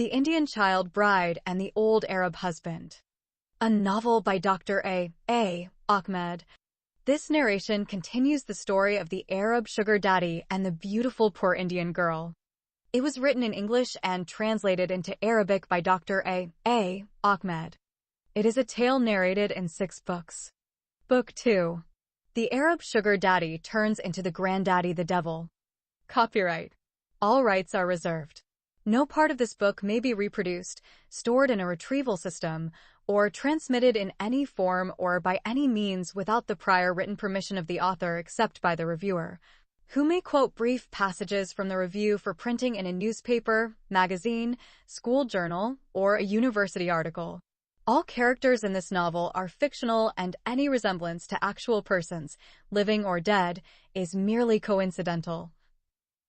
The Indian Child Bride and the Old Arab Husband. A novel by Dr. A. Ahmed. This narration continues the story of the Arab sugar daddy and the beautiful poor Indian girl. It was written in English and translated into Arabic by Dr. A. Ahmed. It is a tale narrated in 6 books. Book 2. The Arab Sugar Daddy Turns into the Granddaddy the Devil. Copyright. All rights are reserved. No part of this book may be reproduced, stored in a retrieval system, or transmitted in any form or by any means without the prior written permission of the author except by the reviewer, who may quote brief passages from the review for printing in a newspaper, magazine, school journal, or a university article. All characters in this novel are fictional and any resemblance to actual persons, living or dead, is merely coincidental.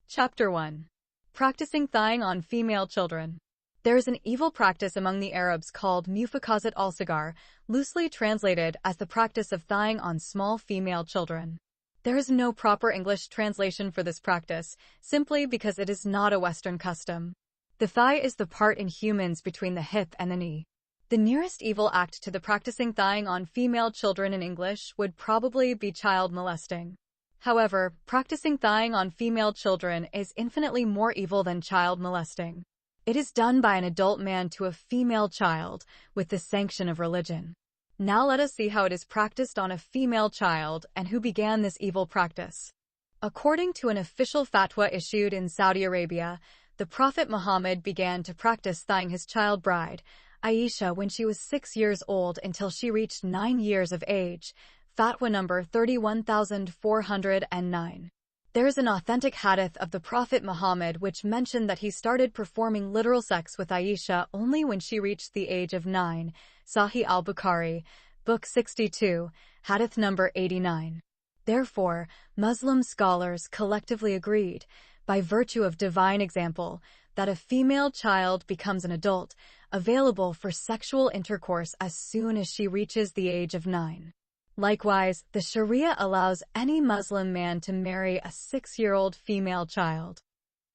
Chapter 1. Practicing Thaying on Female Children. There is an evil practice among the Arabs called mufakazat al-sigar, loosely translated as the practice of thaying on small female children. There is no proper English translation for this practice, simply because it is not a Western custom. The thigh is the part in humans between the hip and the knee. The nearest evil act to the practicing thaying on female children in English would probably be child molesting. However, practicing thaying on female children is infinitely more evil than child molesting. It is done by an adult man to a female child, with the sanction of religion. Now let us see how it is practiced on a female child and who began this evil practice. According to an official fatwa issued in Saudi Arabia, the Prophet Muhammad began to practice thaying his child bride, Aisha, when she was 6 years old until she reached 9 years of age. Fatwa number 31409. There is an authentic hadith of the Prophet Muhammad which mentioned that he started performing literal sex with Aisha only when she reached the age of 9. Sahih al-Bukhari, Book 62, Hadith number 89. Therefore, Muslim scholars collectively agreed, by virtue of divine example, that a female child becomes an adult, available for sexual intercourse as soon as she reaches the age of 9. Likewise, the Sharia allows any Muslim man to marry a 6-year-old female child.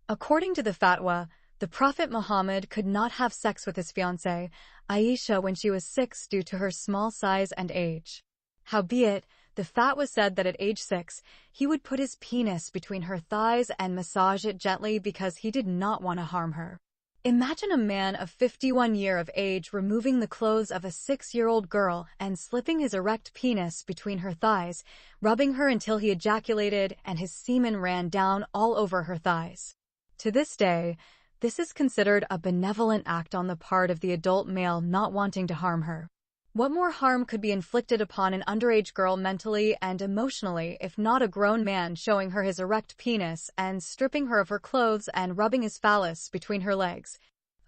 According to the fatwa, the Prophet Muhammad could not have sex with his fiancée, Aisha, when she was 6 due to her small size and age. Howbeit, the fatwa said that at age 6, he would put his penis between her thighs and massage it gently because he did not want to harm her. Imagine a man of 51 years of age removing the clothes of a 6-year-old girl and slipping his erect penis between her thighs, rubbing her until he ejaculated and his semen ran down all over her thighs. To this day, this is considered a benevolent act on the part of the adult male not wanting to harm her. What more harm could be inflicted upon an underage girl mentally and emotionally if not a grown man showing her his erect penis and stripping her of her clothes and rubbing his phallus between her legs?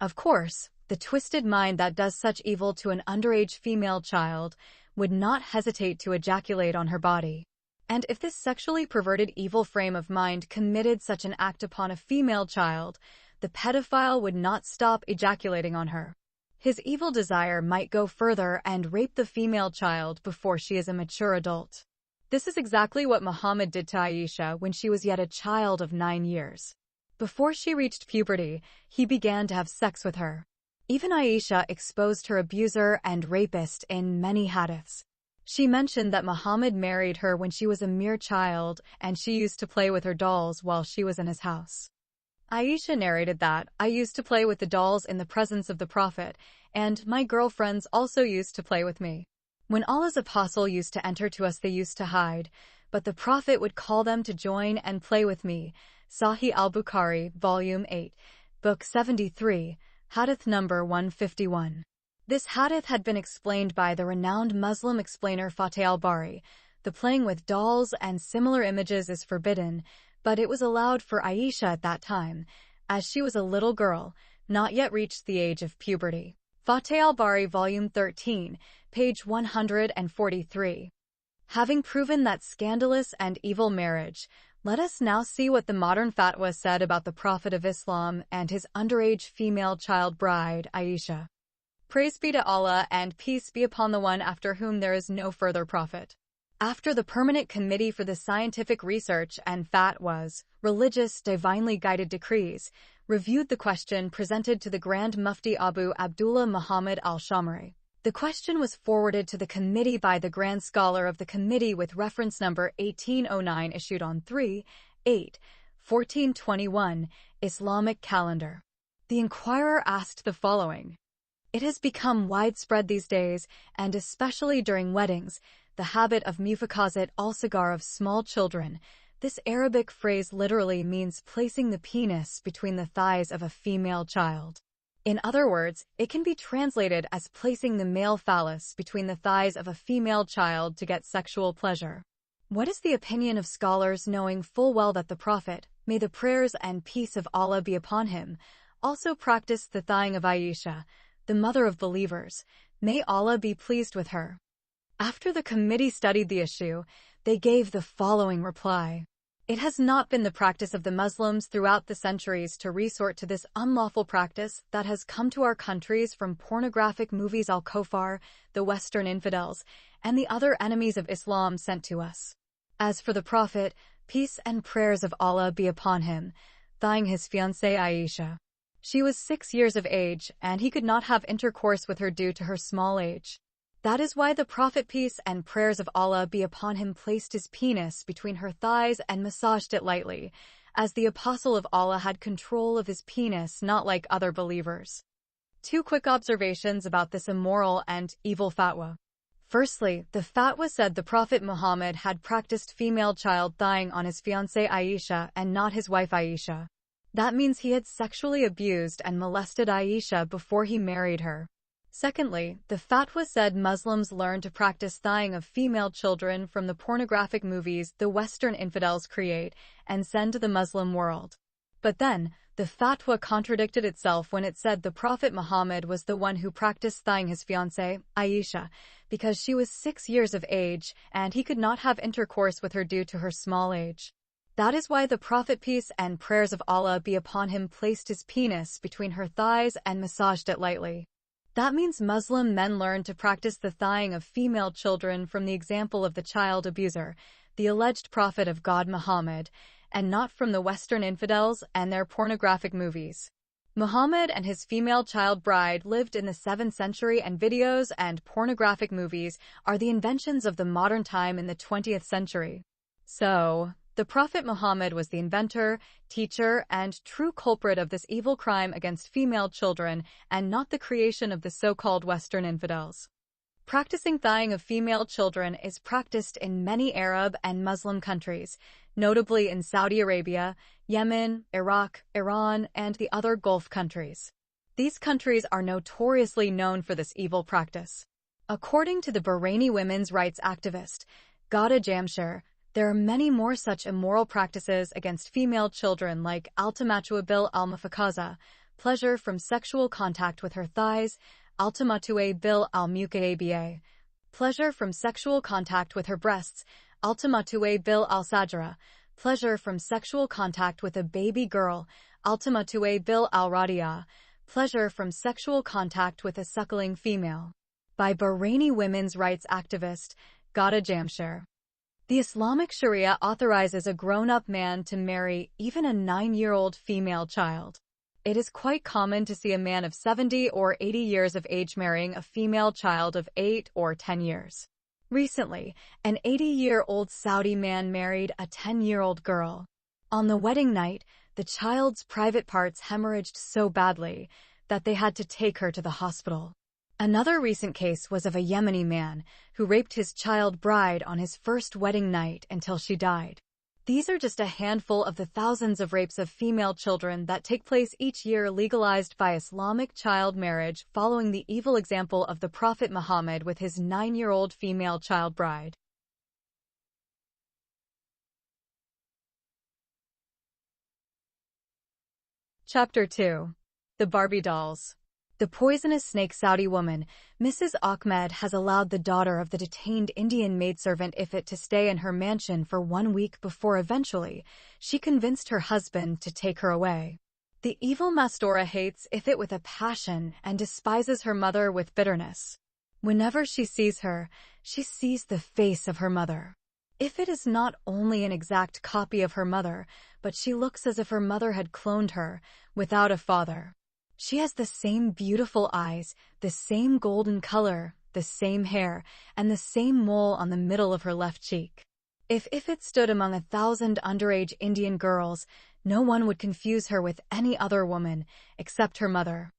Of course, the twisted mind that does such evil to an underage female child would not hesitate to ejaculate on her body. And if this sexually perverted evil frame of mind committed such an act upon a female child, the pedophile would not stop ejaculating on her. His evil desire might go further and rape the female child before she is a mature adult. This is exactly what Muhammad did to Aisha when she was yet a child of 9 years. Before she reached puberty, he began to have sex with her. Even Aisha exposed her abuser and rapist in many hadiths. She mentioned that Muhammad married her when she was a mere child and she used to play with her dolls while she was in his house. Aisha narrated that, I used to play with the dolls in the presence of the Prophet, and my girlfriends also used to play with me. When Allah's apostle used to enter to us they used to hide, but the Prophet would call them to join and play with me. Sahih al-Bukhari, Volume 8, Book 73, Hadith number 151. This hadith had been explained by the renowned Muslim explainer Fateh al-Bari. The playing with dolls and similar images is forbidden, but it was allowed for Aisha at that time, as she was a little girl, not yet reached the age of puberty. Fateh al-Bari, Volume 13, page 143. Having proven that scandalous and evil marriage, let us now see what the modern fatwa said about the Prophet of Islam and his underage female child bride, Aisha. Praise be to Allah and peace be upon the one after whom there is no further prophet. After the Permanent Committee for the Scientific Research and Fatwas, Religious Divinely Guided Decrees, reviewed the question presented to the Grand Mufti Abu Abdullah Muhammad al-Shamari. The question was forwarded to the committee by the Grand Scholar of the Committee with reference number 1809 issued on 3/8/1421, Islamic calendar. The inquirer asked the following. It has become widespread these days, and especially during weddings, the habit of mufakazat al-sagar of small children. This Arabic phrase literally means placing the penis between the thighs of a female child. In other words, it can be translated as placing the male phallus between the thighs of a female child to get sexual pleasure. What is the opinion of scholars knowing full well that the Prophet, may the prayers and peace of Allah be upon him, also practiced the thighing of Aisha, the mother of believers, may Allah be pleased with her? After the committee studied the issue, they gave the following reply. It has not been the practice of the Muslims throughout the centuries to resort to this unlawful practice that has come to our countries from pornographic movies al-Kufar, the Western infidels, and the other enemies of Islam sent to us. As for the Prophet, peace and prayers of Allah be upon him, thighing his fiancée Aisha. She was 6 years of age, and he could not have intercourse with her due to her small age. That is why the Prophet, peace and prayers of Allah be upon him, placed his penis between her thighs and massaged it lightly, as the Apostle of Allah had control of his penis, not like other believers. 2 quick observations about this immoral and evil fatwa. Firstly, the fatwa said the Prophet Muhammad had practiced female child thighing on his fiancée Aisha and not his wife Aisha. That means he had sexually abused and molested Aisha before he married her. Secondly, the fatwa said Muslims learn to practice thighing of female children from the pornographic movies the Western infidels create and send to the Muslim world. But then, the fatwa contradicted itself when it said the Prophet Muhammad was the one who practiced thighing his fiancée, Aisha, because she was 6 years of age and he could not have intercourse with her due to her small age. That is why the Prophet, peace and prayers of Allah be upon him, placed his penis between her thighs and massaged it lightly. That means Muslim men learn to practice the thighing of female children from the example of the child abuser, the alleged prophet of God Muhammad, and not from the Western infidels and their pornographic movies. Muhammad and his female child bride lived in the 7th century, and videos and pornographic movies are the inventions of the modern time in the 20th century. So, the Prophet Muhammad was the inventor, teacher, and true culprit of this evil crime against female children, and not the creation of the so-called Western infidels. Practicing thighing of female children is practiced in many Arab and Muslim countries, notably in Saudi Arabia, Yemen, Iraq, Iran, and the other Gulf countries. These countries are notoriously known for this evil practice. According to the Bahraini women's rights activist, Ghada Jamshir, there are many more such immoral practices against female children, like al-tamattu bil al-mufakaza, pleasure from sexual contact with her thighs, al-tamattu bil al-muqaba, pleasure from sexual contact with her breasts, al-tamattu bil al-sajra, pleasure from sexual contact with a baby girl, al-tamattu bil al-radia, pleasure from sexual contact with a suckling female. By Bahraini women's rights activist, Ghada Jamshir. The Islamic Sharia authorizes a grown-up man to marry even a 9-year-old female child. It is quite common to see a man of 70 or 80 years of age marrying a female child of 8 or 10 years. Recently, an 80-year-old Saudi man married a 10-year-old girl. On the wedding night, the child's private parts hemorrhaged so badly that they had to take her to the hospital. Another recent case was of a Yemeni man who raped his child bride on his first wedding night until she died. These are just a handful of the thousands of rapes of female children that take place each year, legalized by Islamic child marriage following the evil example of the Prophet Muhammad with his 9-year-old female child bride. Chapter 2. The Barbie Dolls. The poisonous snake. Saudi woman, Mrs. Ahmed, has allowed the daughter of the detained Indian maidservant Ifat to stay in her mansion for 1 week before eventually she convinced her husband to take her away. The evil Mastora hates Ifat with a passion and despises her mother with bitterness. Whenever she sees her, she sees the face of her mother. Ifit is not only an exact copy of her mother, but she looks as if her mother had cloned her, without a father. She has the same beautiful eyes, the same golden color, the same hair, and the same mole on the middle of her left cheek. If Ifit stood among 1,000 underage Indian girls, no one would confuse her with any other woman, except her mother.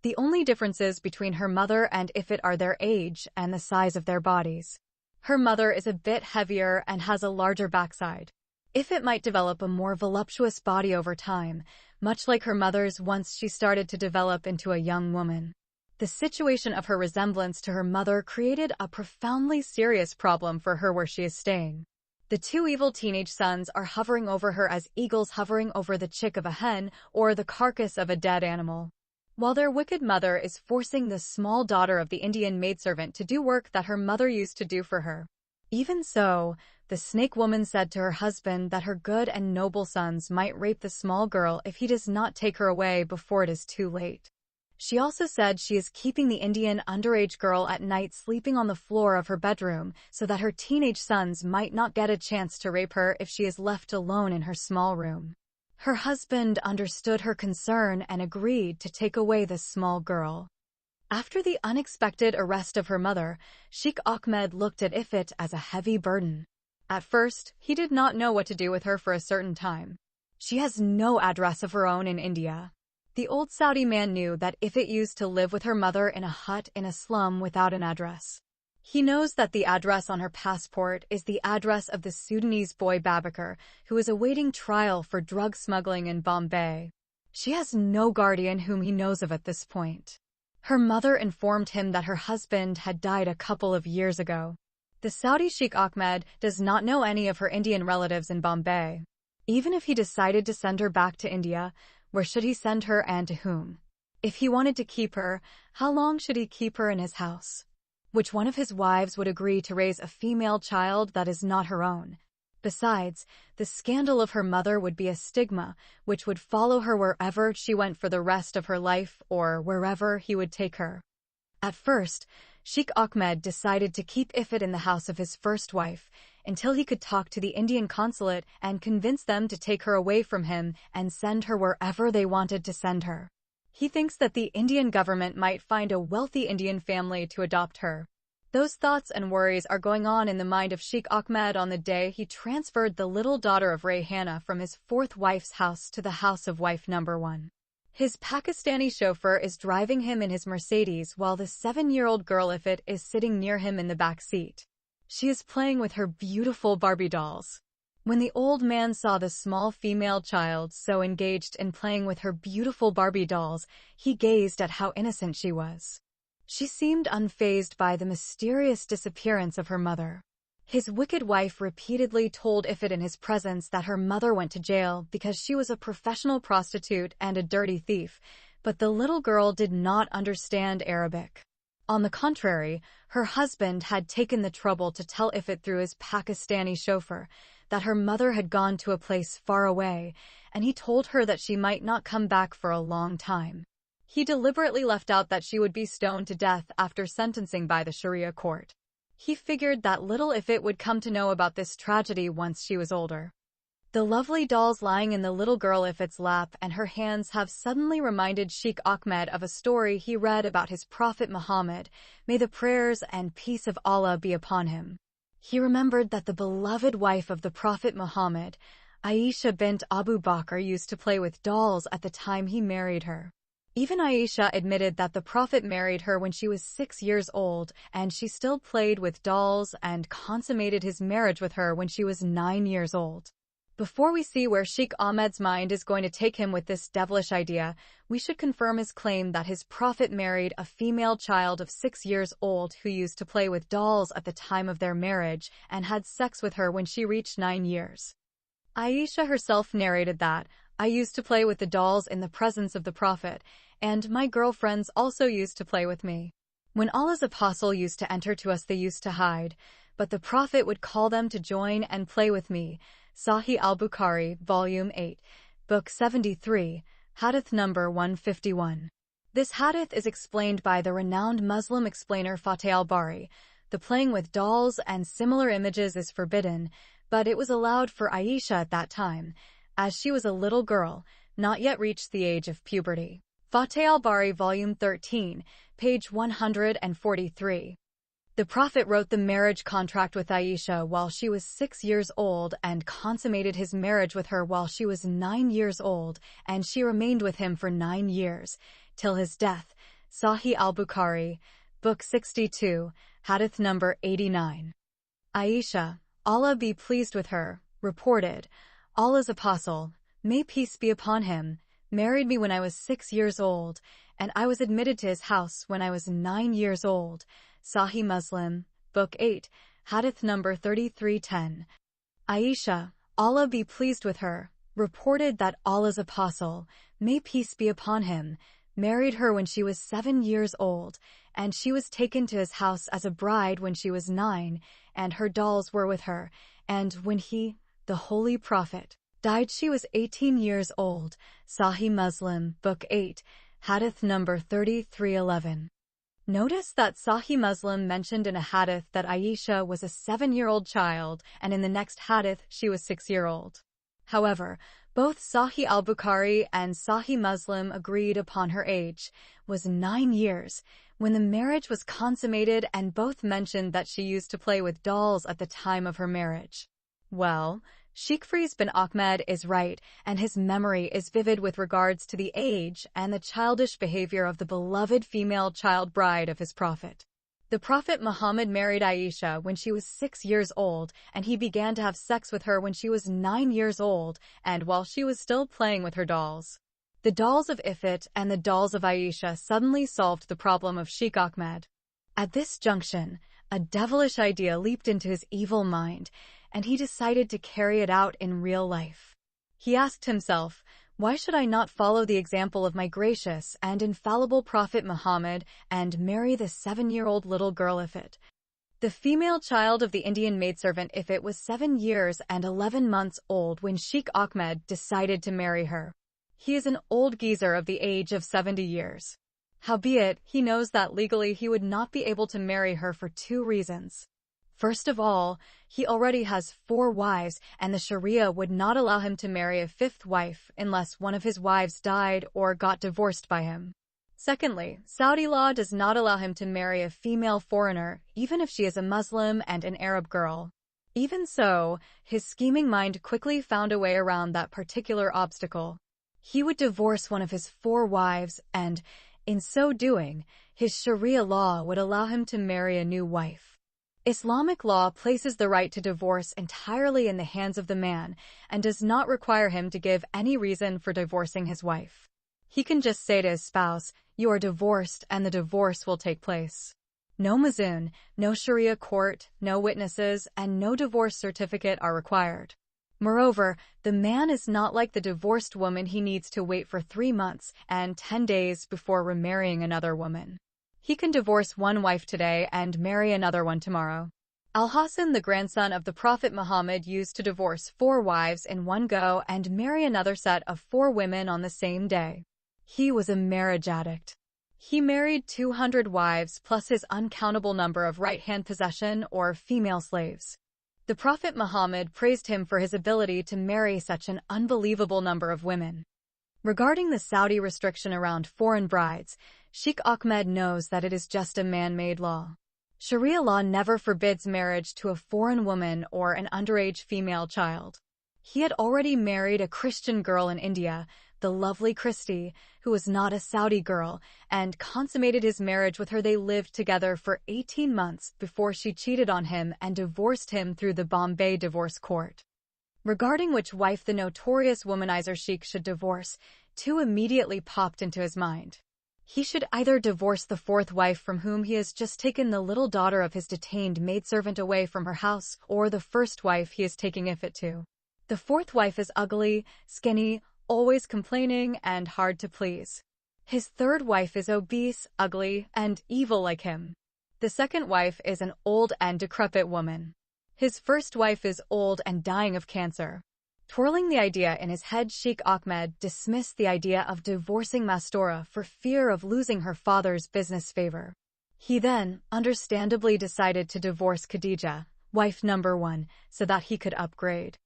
The only differences between her mother and Ifit are their age and the size of their bodies. Her mother is a bit heavier and has a larger backside. Ifit might develop a more voluptuous body over time, much like her mother's once she started to develop into a young woman. The situation of her resemblance to her mother created a profoundly serious problem for her where she is staying. The two evil teenage sons are hovering over her as eagles hovering over the chick of a hen or the carcass of a dead animal, while their wicked mother is forcing the small daughter of the Indian maidservant to do work that her mother used to do for her. Even so, the snake woman said to her husband that her good and noble sons might rape the small girl if he does not take her away before it is too late. She also said she is keeping the Indian underage girl at night sleeping on the floor of her bedroom so that her teenage sons might not get a chance to rape her if she is left alone in her small room. Her husband understood her concern and agreed to take away the small girl. After the unexpected arrest of her mother, Sheikh Ahmed looked at Ifit as a heavy burden. At first, he did not know what to do with her for a certain time. She has no address of her own in India. The old Saudi man knew that Ifit used to live with her mother in a hut in a slum without an address. He knows that the address on her passport is the address of the Sudanese boy Babakar, who is awaiting trial for drug smuggling in Bombay. She has no guardian whom he knows of at this point. Her mother informed him that her husband had died a couple of years ago. The Saudi Sheikh Ahmed does not know any of her Indian relatives in Bombay. Even if he decided to send her back to India, where should he send her and to whom? If he wanted to keep her, how long should he keep her in his house? Which one of his wives would agree to raise a female child that is not her own? Besides, the scandal of her mother would be a stigma, which would follow her wherever she went for the rest of her life or wherever he would take her. At first, Sheikh Ahmed decided to keep Ifit in the house of his first wife until he could talk to the Indian consulate and convince them to take her away from him and send her wherever they wanted to send her. He thinks that the Indian government might find a wealthy Indian family to adopt her. Those thoughts and worries are going on in the mind of Sheikh Ahmed on the day he transferred the little daughter of Rayhana from his fourth wife's house to the house of wife number 1. His Pakistani chauffeur is driving him in his Mercedes while the 7-year-old girl Ifit is sitting near him in the back seat. She is playing with her beautiful Barbie dolls. When the old man saw the small female child so engaged in playing with her beautiful Barbie dolls, he gazed at how innocent she was. She seemed unfazed by the mysterious disappearance of her mother. His wicked wife repeatedly told Ifit in his presence that her mother went to jail because she was a professional prostitute and a dirty thief, but the little girl did not understand Arabic. On the contrary, her husband had taken the trouble to tell Ifit through his Pakistani chauffeur that her mother had gone to a place far away, and he told her that she might not come back for a long time. He deliberately left out that she would be stoned to death after sentencing by the Sharia court. He figured that little Ifit would come to know about this tragedy once she was older. The lovely dolls lying in the little girl Ifit's lap and her hands have suddenly reminded Sheikh Ahmed of a story he read about his Prophet Muhammad, may the prayers and peace of Allah be upon him. He remembered that the beloved wife of the Prophet Muhammad, Aisha bint Abu Bakr, used to play with dolls at the time he married her. Even Aisha admitted that the Prophet married her when she was 6 years old, and she still played with dolls and consummated his marriage with her when she was 9 years old. Before we see where Sheikh Ahmed's mind is going to take him with this devilish idea, we should confirm his claim that his prophet married a female child of 6 years old who used to play with dolls at the time of their marriage and had sex with her when she reached 9 years. Aisha herself narrated that, "I used to play with the dolls in the presence of the prophet, and my girlfriends also used to play with me. When Allah's apostle used to enter to us, they used to hide, but the prophet would call them to join and play with me." Sahih al-Bukhari, Volume 8, Book 73, Hadith number 151. This hadith is explained by the renowned Muslim explainer Fateh al-Bari. The playing with dolls and similar images is forbidden, but it was allowed for Aisha at that time, as she was a little girl, not yet reached the age of puberty. Fateh al-Bari, Volume 13, page 143. The Prophet wrote the marriage contract with Aisha while she was 6 years old and consummated his marriage with her while she was 9 years old, and she remained with him for 9 years, till his death. Sahih al-Bukhari, Book 62, Hadith number 89. Aisha, Allah be pleased with her, reported, Allah's apostle, may peace be upon him, married me when I was 6 years old, and I was admitted to his house when I was 9 years old. Sahih Muslim, Book 8, Hadith number 3310. Aisha, Allah be pleased with her, reported that Allah's apostle, may peace be upon him, married her when she was 7 years old, and she was taken to his house as a bride when she was 9, and her dolls were with her, and when he, the Holy Prophet, died she was 18 years old. Sahih Muslim, Book 8, Hadith number 3311. Notice that Sahih Muslim mentioned in a hadith that Aisha was a 7-year-old child, and in the next hadith she was 6-year-old. However, both Sahih al-Bukhari and Sahih Muslim agreed upon her age was 9 years when the marriage was consummated, and both mentioned that she used to play with dolls at the time of her marriage. Well, Sheikh Fariz bin Ahmed is right, and his memory is vivid with regards to the age and the childish behavior of the beloved female child bride of his Prophet. The Prophet Muhammad married Aisha when she was 6 years old, and he began to have sex with her when she was 9 years old, and while she was still playing with her dolls. The dolls of Ifrit and the dolls of Aisha suddenly solved the problem of Sheikh Ahmed. At this junction, a devilish idea leaped into his evil mind, and he decided to carry it out in real life. He asked himself, why should I not follow the example of my gracious and infallible Prophet Muhammad and marry the 7-year-old little girl Ifrit? The female child of the Indian maidservant Ifrit was 7 years and 11 months old when Sheikh Ahmed decided to marry her. He is an old geezer of the age of 70 years. Howbeit, he knows that legally he would not be able to marry her for 2 reasons. First of all, he already has 4 wives, and the Sharia would not allow him to marry a 5th wife unless one of his wives died or got divorced by him. Secondly, Saudi law does not allow him to marry a female foreigner, even if she is a Muslim and an Arab girl. Even so, his scheming mind quickly found a way around that particular obstacle. He would divorce one of his 4 wives, and, in so doing, his Sharia law would allow him to marry a new wife. Islamic law places the right to divorce entirely in the hands of the man and does not require him to give any reason for divorcing his wife. He can just say to his spouse, "You are divorced," and the divorce will take place. No mazun, no Sharia court, no witnesses, and no divorce certificate are required. Moreover, the man is not like the divorced woman. He needs to wait for 3 months and 10 days before remarrying another woman. He can divorce one wife today and marry another one tomorrow. Al-Hasan, the grandson of the Prophet Muhammad, used to divorce 4 wives in one go and marry another set of 4 women on the same day. He was a marriage addict. He married 200 wives plus his uncountable number of right-hand possession or female slaves. The Prophet Muhammad praised him for his ability to marry such an unbelievable number of women. Regarding the Saudi restriction around foreign brides, Sheikh Ahmed knows that it is just a man-made law. Sharia law never forbids marriage to a foreign woman or an underage female child. He had already married a Christian girl in India, the lovely Christy, who was not a Saudi girl, and consummated his marriage with her. They lived together for 18 months before she cheated on him and divorced him through the Bombay Divorce Court. Regarding which wife the notorious womanizer Sheikh should divorce, 2 immediately popped into his mind. He should either divorce the 4th wife from whom he has just taken the little daughter of his detained maidservant away from her house, or the 1st wife he is taking Ifrit to. The 4th wife is ugly, skinny, always complaining, and hard to please. His 3rd wife is obese, ugly, and evil like him. The 2nd wife is an old and decrepit woman. His 1st wife is old and dying of cancer. Twirling the idea in his head, Sheikh Ahmed dismissed the idea of divorcing Mastora for fear of losing her father's business favor. He then, understandably, decided to divorce Khadija, wife number 1, so that he could upgrade.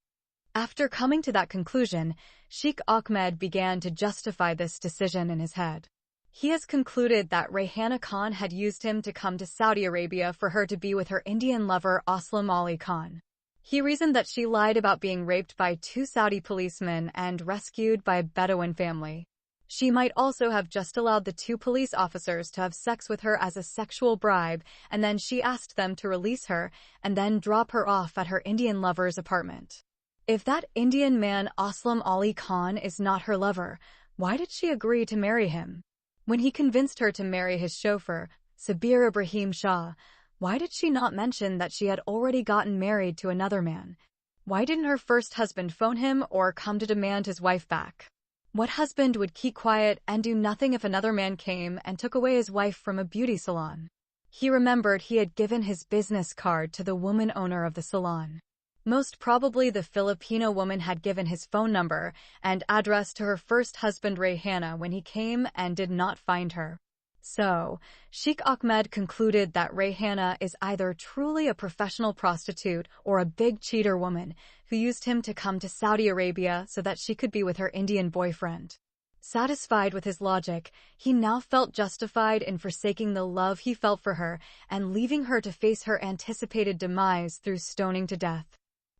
After coming to that conclusion, Sheikh Ahmed began to justify this decision in his head. He has concluded that Rayhana Khan had used him to come to Saudi Arabia for her to be with her Indian lover Aslam Ali Khan. He reasoned that she lied about being raped by 2 Saudi policemen and rescued by a Bedouin family. She might also have just allowed the 2 police officers to have sex with her as a sexual bribe, and then she asked them to release her and then drop her off at her Indian lover's apartment. If that Indian man Aslam Ali Khan is not her lover, why did she agree to marry him? When he convinced her to marry his chauffeur, Sabir Ibrahim Shah, why did she not mention that she had already gotten married to another man? Why didn't her first husband phone him or come to demand his wife back? What husband would keep quiet and do nothing if another man came and took away his wife from a beauty salon? He remembered he had given his business card to the woman owner of the salon. Most probably the Filipino woman had given his phone number and address to her first husband Rayhana when he came and did not find her. So, Sheikh Ahmed concluded that Rayhana is either truly a professional prostitute or a big cheater woman who used him to come to Saudi Arabia so that she could be with her Indian boyfriend. Satisfied with his logic, he now felt justified in forsaking the love he felt for her and leaving her to face her anticipated demise through stoning to death.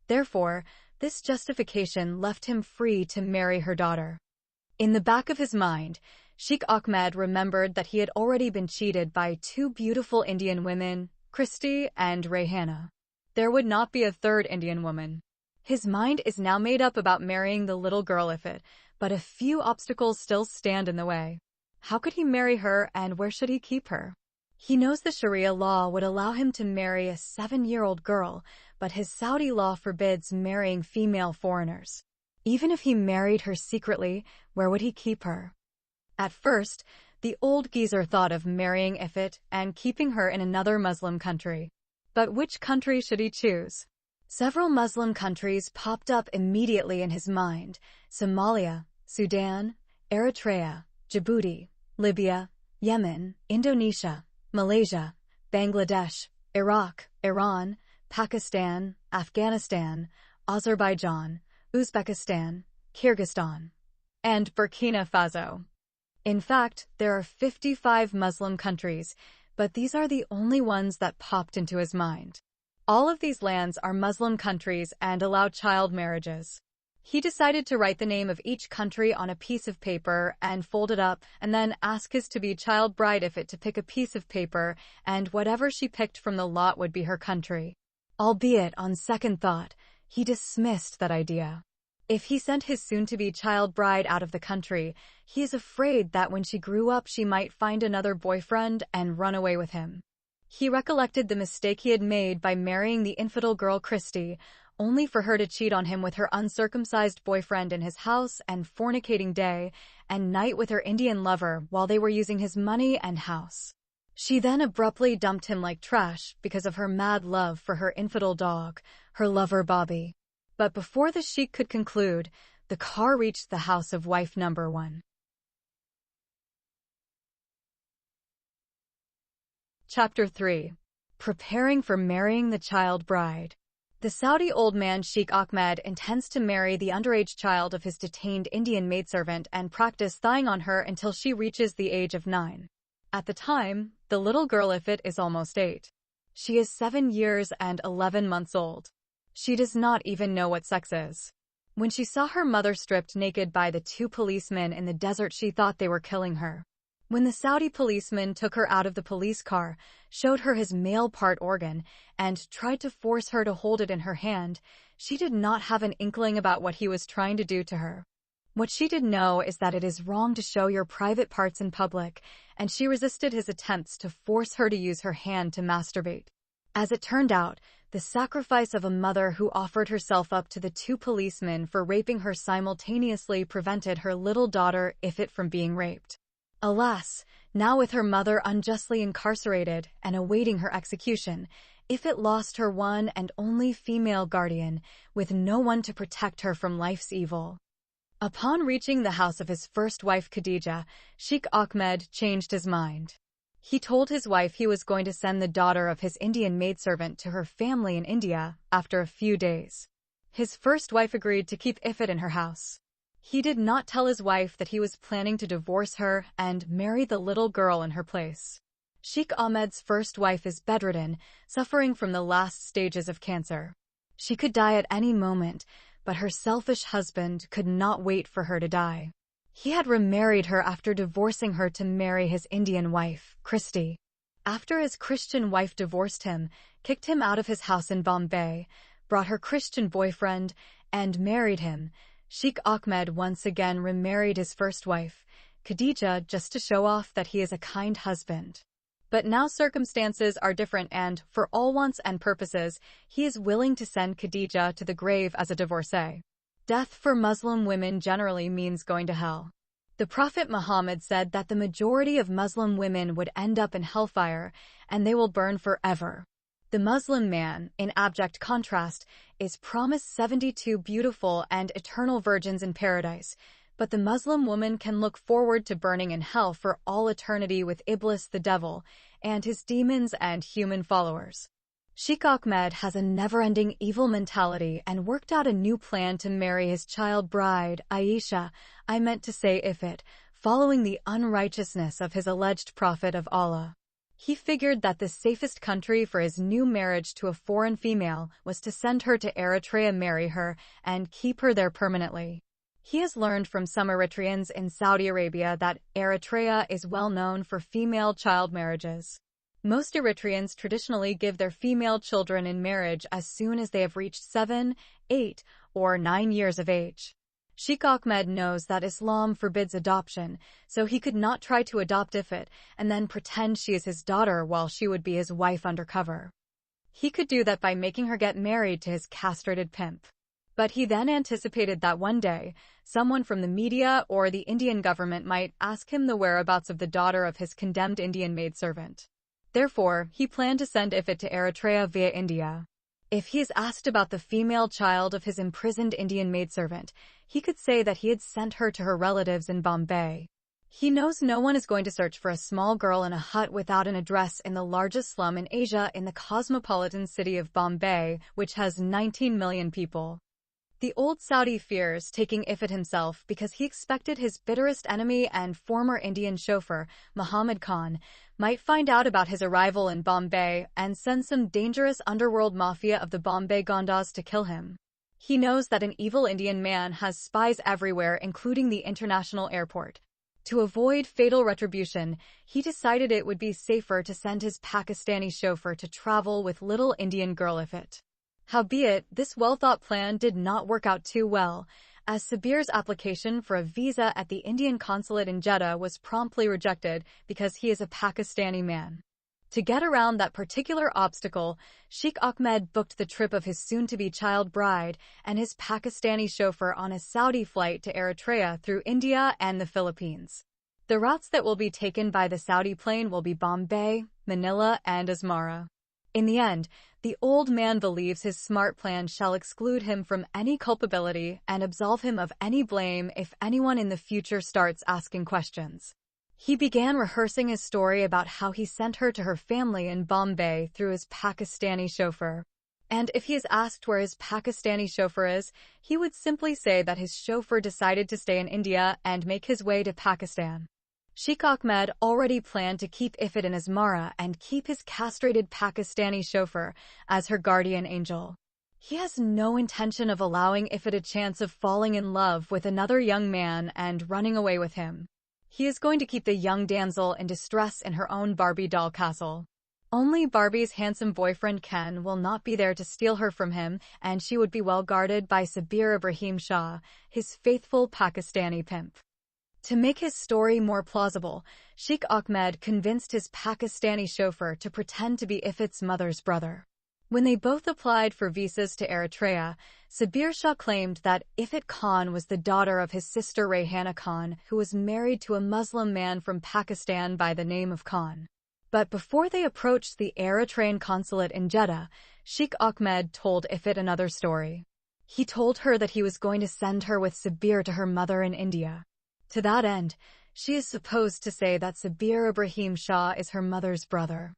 Therefore, this justification left him free to marry her daughter. In the back of his mind, Sheikh Ahmed remembered that he had already been cheated by 2 beautiful Indian women, Christy and Rayhana. There would not be a third Indian woman. His mind is now made up about marrying the little girl Ifit, but a few obstacles still stand in the way. How could he marry her and where should he keep her? He knows the Sharia law would allow him to marry a 7-year-old girl, but his Saudi law forbids marrying female foreigners. Even if he married her secretly, where would he keep her? At first, the old geezer thought of marrying Ifit and keeping her in another Muslim country. But which country should he choose? Several Muslim countries popped up immediately in his mind: Somalia, Sudan, Eritrea, Djibouti, Libya, Yemen, Indonesia, Malaysia, Bangladesh, Iraq, Iran, Pakistan, Afghanistan, Azerbaijan, Uzbekistan, Kyrgyzstan, and Burkina Faso. In fact, there are 55 Muslim countries, but these are the only ones that popped into his mind. All of these lands are Muslim countries and allow child marriages. He decided to write the name of each country on a piece of paper and fold it up and then ask his to-be child bride Ifit to pick a piece of paper, and whatever she picked from the lot would be her country. Albeit, on second thought, he dismissed that idea. If he sent his soon-to-be child bride out of the country, he is afraid that when she grew up she might find another boyfriend and run away with him. He recollected the mistake he had made by marrying the infidel girl Christy, only for her to cheat on him with her uncircumcised boyfriend in his house and fornicating day and night with her Indian lover while they were using his money and house. She then abruptly dumped him like trash because of her mad love for her infidel dog, her lover Bobby. But before the sheikh could conclude, the car reached the house of wife number 1. Chapter 3. Preparing for marrying the child bride. The Saudi old man Sheikh Ahmed intends to marry the underage child of his detained Indian maidservant and practice thigh on her until she reaches the age of 9. At the time, the little girl Ifit is almost 8. She is 7 years and 11 months old. She does not even know what sex is. When she saw her mother stripped naked by the 2 policemen in the desert, she thought they were killing her. When the Saudi policeman took her out of the police car, showed her his male part organ, and tried to force her to hold it in her hand, she did not have an inkling about what he was trying to do to her. What she did know is that it is wrong to show your private parts in public, and she resisted his attempts to force her to use her hand to masturbate. As it turned out, the sacrifice of a mother who offered herself up to the 2 policemen for raping her simultaneously prevented her little daughter Ifit from being raped. Alas, now with her mother unjustly incarcerated and awaiting her execution, Ifit lost her one and only female guardian, with no one to protect her from life's evil. Upon reaching the house of his first wife Khadija, Sheikh Ahmed changed his mind. He told his wife he was going to send the daughter of his Indian maidservant to her family in India after a few days. His first wife agreed to keep Ifit in her house. He did not tell his wife that he was planning to divorce her and marry the little girl in her place. Sheikh Ahmed's first wife is bedridden, suffering from the last stages of cancer. She could die at any moment, but her selfish husband could not wait for her to die. He had remarried her after divorcing her to marry his Indian wife, Christy. After his Christian wife divorced him, kicked him out of his house in Bombay, brought her Christian boyfriend, and married him, Sheikh Ahmed once again remarried his first wife, Khadija, just to show off that he is a kind husband. But now circumstances are different and, for all wants and purposes, he is willing to send Khadija to the grave as a divorcee. Death for Muslim women generally means going to hell. The Prophet Muhammad said that the majority of Muslim women would end up in hellfire, and they will burn forever. The Muslim man, in abject contrast, is promised 72 beautiful and eternal virgins in paradise, but the Muslim woman can look forward to burning in hell for all eternity with Iblis the devil, and his demons and human followers. Sheikh Ahmed has a never-ending evil mentality and worked out a new plan to marry his child bride, Aisha, Ifit, following the unrighteousness of his alleged prophet of Allah. He figured that the safest country for his new marriage to a foreign female was to send her to Eritrea, marry her, and keep her there permanently. He has learned from some Eritreans in Saudi Arabia that Eritrea is well known for female child marriages. Most Eritreans traditionally give their female children in marriage as soon as they have reached 7, 8, or 9 years of age. Sheikh Ahmed knows that Islam forbids adoption, so he could not try to adopt Ifit and then pretend she is his daughter while she would be his wife undercover. He could do that by making her get married to his castrated pimp. But he then anticipated that one day, someone from the media or the Indian government might ask him the whereabouts of the daughter of his condemned Indian maidservant. Therefore, he planned to send Ifit to Eritrea via India. If he is asked about the female child of his imprisoned Indian maidservant, he could say that he had sent her to her relatives in Bombay. He knows no one is going to search for a small girl in a hut without an address in the largest slum in Asia, in the cosmopolitan city of Bombay, which has 19 million people. The old Saudi fears taking Ifit himself because he expected his bitterest enemy and former Indian chauffeur, Muhammad Khan, might find out about his arrival in Bombay and send some dangerous underworld mafia of the Bombay Gondas to kill him. He knows that an evil Indian man has spies everywhere, including the international airport. To avoid fatal retribution, he decided it would be safer to send his Pakistani chauffeur to travel with little Indian girl Ifit. Howbeit, this well-thought plan did not work out too well, as Sabir's application for a visa at the Indian consulate in Jeddah was promptly rejected because he is a Pakistani man. To get around that particular obstacle, Sheikh Ahmed booked the trip of his soon-to-be child bride and his Pakistani chauffeur on a Saudi flight to Eritrea through India and the Philippines. The routes that will be taken by the Saudi plane will be Bombay, Manila, and Asmara. In the end, the old man believes his smart plan shall exclude him from any culpability and absolve him of any blame if anyone in the future starts asking questions. He began rehearsing his story about how he sent her to her family in Bombay through his Pakistani chauffeur. And if he is asked where his Pakistani chauffeur is, he would simply say that his chauffeur decided to stay in India and make his way to Pakistan. Sheikh Ahmed already planned to keep Ifit in Asmara and keep his castrated Pakistani chauffeur as her guardian angel. He has no intention of allowing Ifit a chance of falling in love with another young man and running away with him. He is going to keep the young damsel in distress in her own Barbie doll castle. Only Barbie's handsome boyfriend Ken will not be there to steal her from him, and she would be well guarded by Sabir Ibrahim Shah, his faithful Pakistani pimp. To make his story more plausible, Sheikh Ahmed convinced his Pakistani chauffeur to pretend to be Ifit's mother's brother. When they both applied for visas to Eritrea, Sabir Shah claimed that Ifit Khan was the daughter of his sister Rayhana Khan, who was married to a Muslim man from Pakistan by the name of Khan. But before they approached the Eritrean consulate in Jeddah, Sheikh Ahmed told Ifit another story. He told her that he was going to send her with Sabir to her mother in India. To that end, She is supposed to say that Sabir Ibrahim Shah is her mother's brother.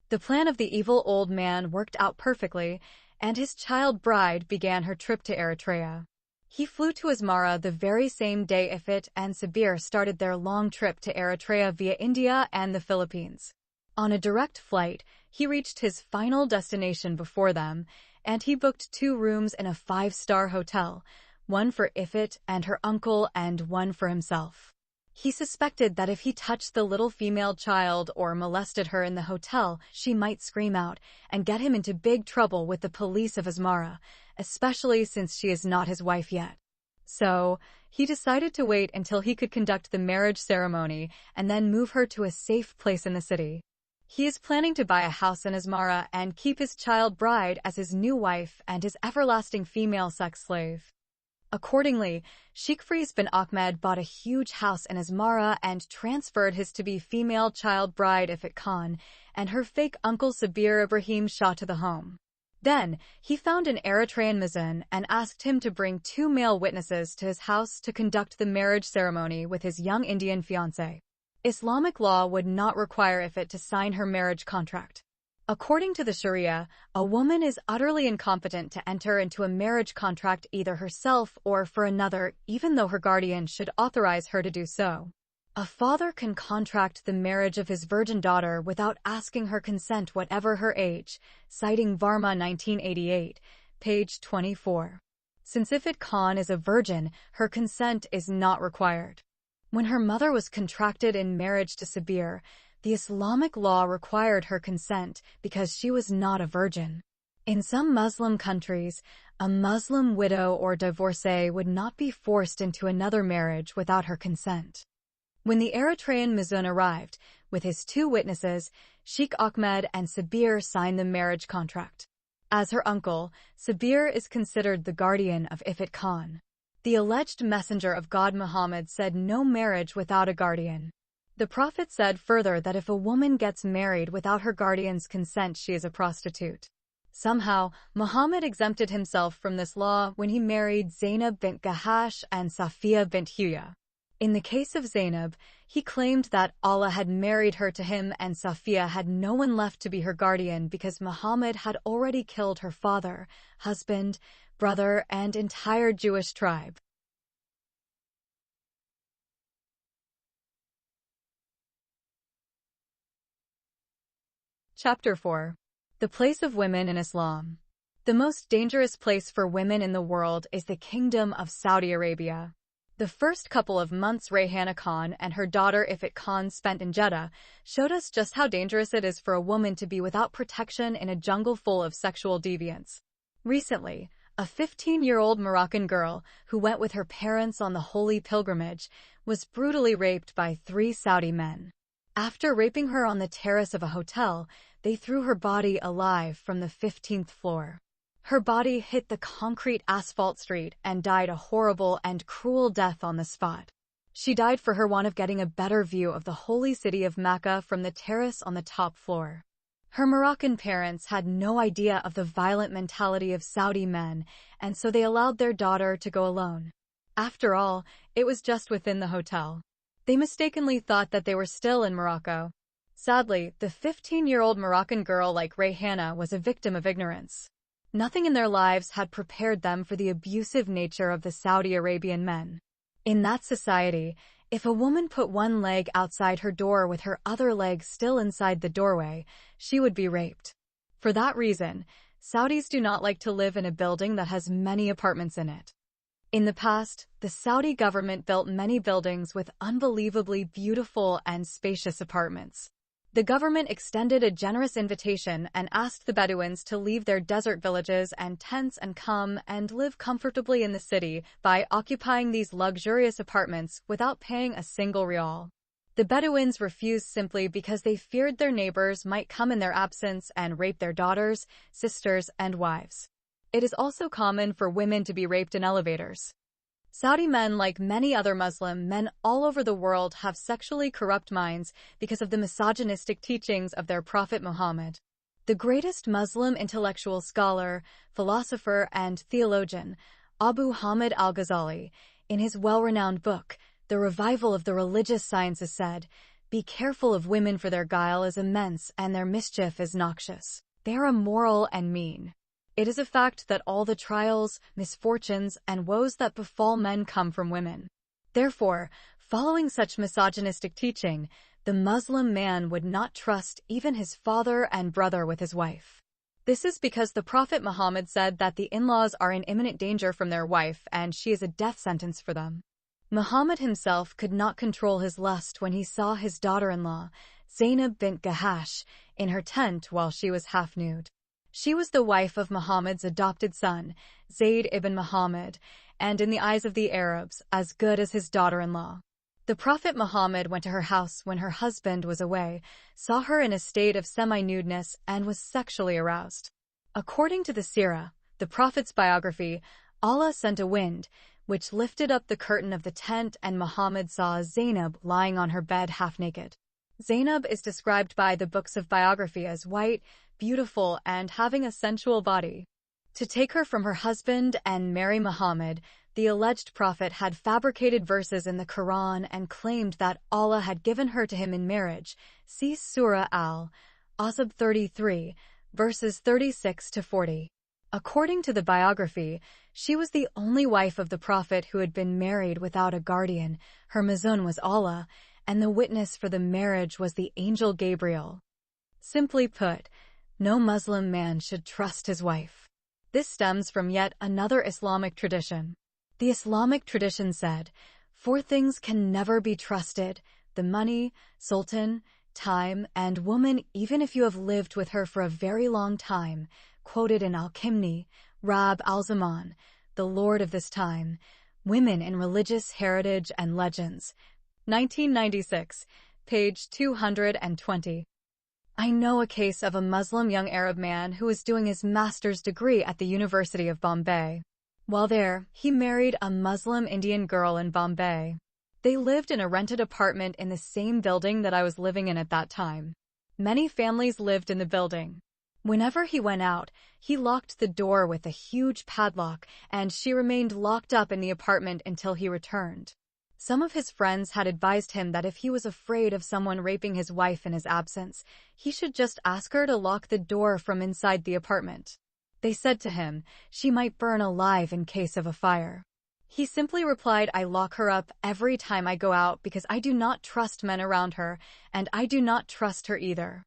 The plan of the evil old man worked out perfectly, and his child bride began her trip to Eritrea. He flew to Asmara the very same day Ifrit and Sabir started their long trip to Eritrea via India and the Philippines. On a direct flight, he reached his final destination before them, and he booked 2 rooms in a 5-star hotel, one for Ifrit and her uncle and one for himself. He suspected that if he touched the little female child or molested her in the hotel, she might scream out and get him into big trouble with the police of Asmara, especially since she is not his wife yet. So, he decided to wait until he could conduct the marriage ceremony and then move her to a safe place in the city. He is planning to buy a house in Asmara and keep his child bride as his new wife and his everlasting female sex slave. Accordingly, Sheikh Faiz bin Ahmed bought a huge house in Asmara and transferred his to-be female child bride Ifrit Khan and her fake uncle Sabir Ibrahim Shah to the home. Then, he found an Eritrean Muzin and asked him to bring 2 male witnesses to his house to conduct the marriage ceremony with his young Indian fiancé. Islamic law would not require Ifrit to sign her marriage contract. According to the Sharia, a woman is utterly incompetent to enter into a marriage contract either herself or for another, even though her guardian should authorize her to do so. A father can contract the marriage of his virgin daughter without asking her consent whatever her age, citing Varma 1988, page 24. Since Ifrit Khan is a virgin, her consent is not required. When her mother was contracted in marriage to Sabir, the Islamic law required her consent because she was not a virgin. In some Muslim countries, a Muslim widow or divorcee would not be forced into another marriage without her consent. When the Eritrean Muzin arrived, with his 2 witnesses, Sheikh Ahmed and Sabir signed the marriage contract. As her uncle, Sabir is considered the guardian of Ifrit Khan. The alleged messenger of God Muhammad said no marriage without a guardian. The Prophet said further that if a woman gets married without her guardian's consent, she is a prostitute. Somehow, Muhammad exempted himself from this law when he married Zainab bint Jahash and Safiya bint Huyay. In the case of Zainab, he claimed that Allah had married her to him and Safiya had no one left to be her guardian because Muhammad had already killed her father, husband, brother, and entire Jewish tribe. Chapter 4. The Place of Women in Islam. The most dangerous place for women in the world is the Kingdom of Saudi Arabia. The first couple of months Rayhana Khan and her daughter Ifrit Khan spent in Jeddah showed us just how dangerous it is for a woman to be without protection in a jungle full of sexual deviants. Recently, a 15-year-old Moroccan girl who went with her parents on the holy pilgrimage was brutally raped by 3 Saudi men. After raping her on the terrace of a hotel, they threw her body alive from the 15th floor. Her body hit the concrete asphalt street and died a horrible and cruel death on the spot. She died for her want of getting a better view of the holy city of Mecca from the terrace on the top floor. Her Moroccan parents had no idea of the violent mentality of Saudi men, and so they allowed their daughter to go alone. After all, it was just within the hotel. They mistakenly thought that they were still in Morocco. Sadly, the 15-year-old Moroccan girl like Rayhana was a victim of ignorance. Nothing in their lives had prepared them for the abusive nature of the Saudi Arabian men. In that society, if a woman put one leg outside her door with her other leg still inside the doorway, she would be raped. For that reason, Saudis do not like to live in a building that has many apartments in it. In the past, the Saudi government built many buildings with unbelievably beautiful and spacious apartments. The government extended a generous invitation and asked the Bedouins to leave their desert villages and tents and come and live comfortably in the city by occupying these luxurious apartments without paying a single rial. The Bedouins refused simply because they feared their neighbors might come in their absence and rape their daughters, sisters, and wives. It is also common for women to be raped in elevators. Saudi men, like many other Muslim men all over the world, have sexually corrupt minds because of the misogynistic teachings of their Prophet Muhammad. The greatest Muslim intellectual scholar, philosopher, and theologian, Abu Hamid al-Ghazali, in his well-renowned book, The revival of the religious sciences said, "Be careful of women, for their guile is immense and their mischief is noxious. They are immoral and mean. It is a fact that all the trials, misfortunes, and woes that befall men come from women." Therefore, following such misogynistic teaching, the Muslim man would not trust even his father and brother with his wife. This is because the Prophet Muhammad said that the in-laws are in imminent danger from their wife and she is a death sentence for them. Muhammad himself could not control his lust when he saw his daughter-in-law, Zainab bint Jahash, in her tent while she was half-nude. She was the wife of Muhammad's adopted son, Zayd ibn Muhammad, and in the eyes of the Arabs, as good as his daughter-in-law. The Prophet Muhammad went to her house when her husband was away, saw her in a state of semi-nudeness, and was sexually aroused. According to the Sirah, the Prophet's biography, Allah sent a wind, which lifted up the curtain of the tent, and Muhammad saw Zainab lying on her bed half-naked. Zainab is described by the books of biography as white, beautiful, and having a sensual body. To take her from her husband and marry Muhammad, the alleged prophet had fabricated verses in the Quran and claimed that Allah had given her to him in marriage. See Surah Al-Ahzab 33, verses 36 to 40. According to the biography, she was the only wife of the Prophet who had been married without a guardian. Her mazun was Allah, and the witness for the marriage was the angel Gabriel. Simply put, no Muslim man should trust his wife. This stems from yet another Islamic tradition. The Islamic tradition said, 4 things can never be trusted: the money, sultan, time, and woman, even if you have lived with her for a very long time. Quoted in Al-Kimni, Rab al-Zaman, the Lord of this time, Women in Religious Heritage and Legends, 1996, page 220. I know a case of a Muslim young Arab man who was doing his master's degree at the University of Bombay. While there, he married a Muslim Indian girl in Bombay. They lived in a rented apartment in the same building that I was living in at that time. Many families lived in the building. Whenever he went out, he locked the door with a huge padlock, and she remained locked up in the apartment until he returned. Some of his friends had advised him that if he was afraid of someone raping his wife in his absence, he should just ask her to lock the door from inside the apartment. They said to him, she might burn alive in case of a fire. He simply replied, I lock her up every time I go out because I do not trust men around her, and I do not trust her either.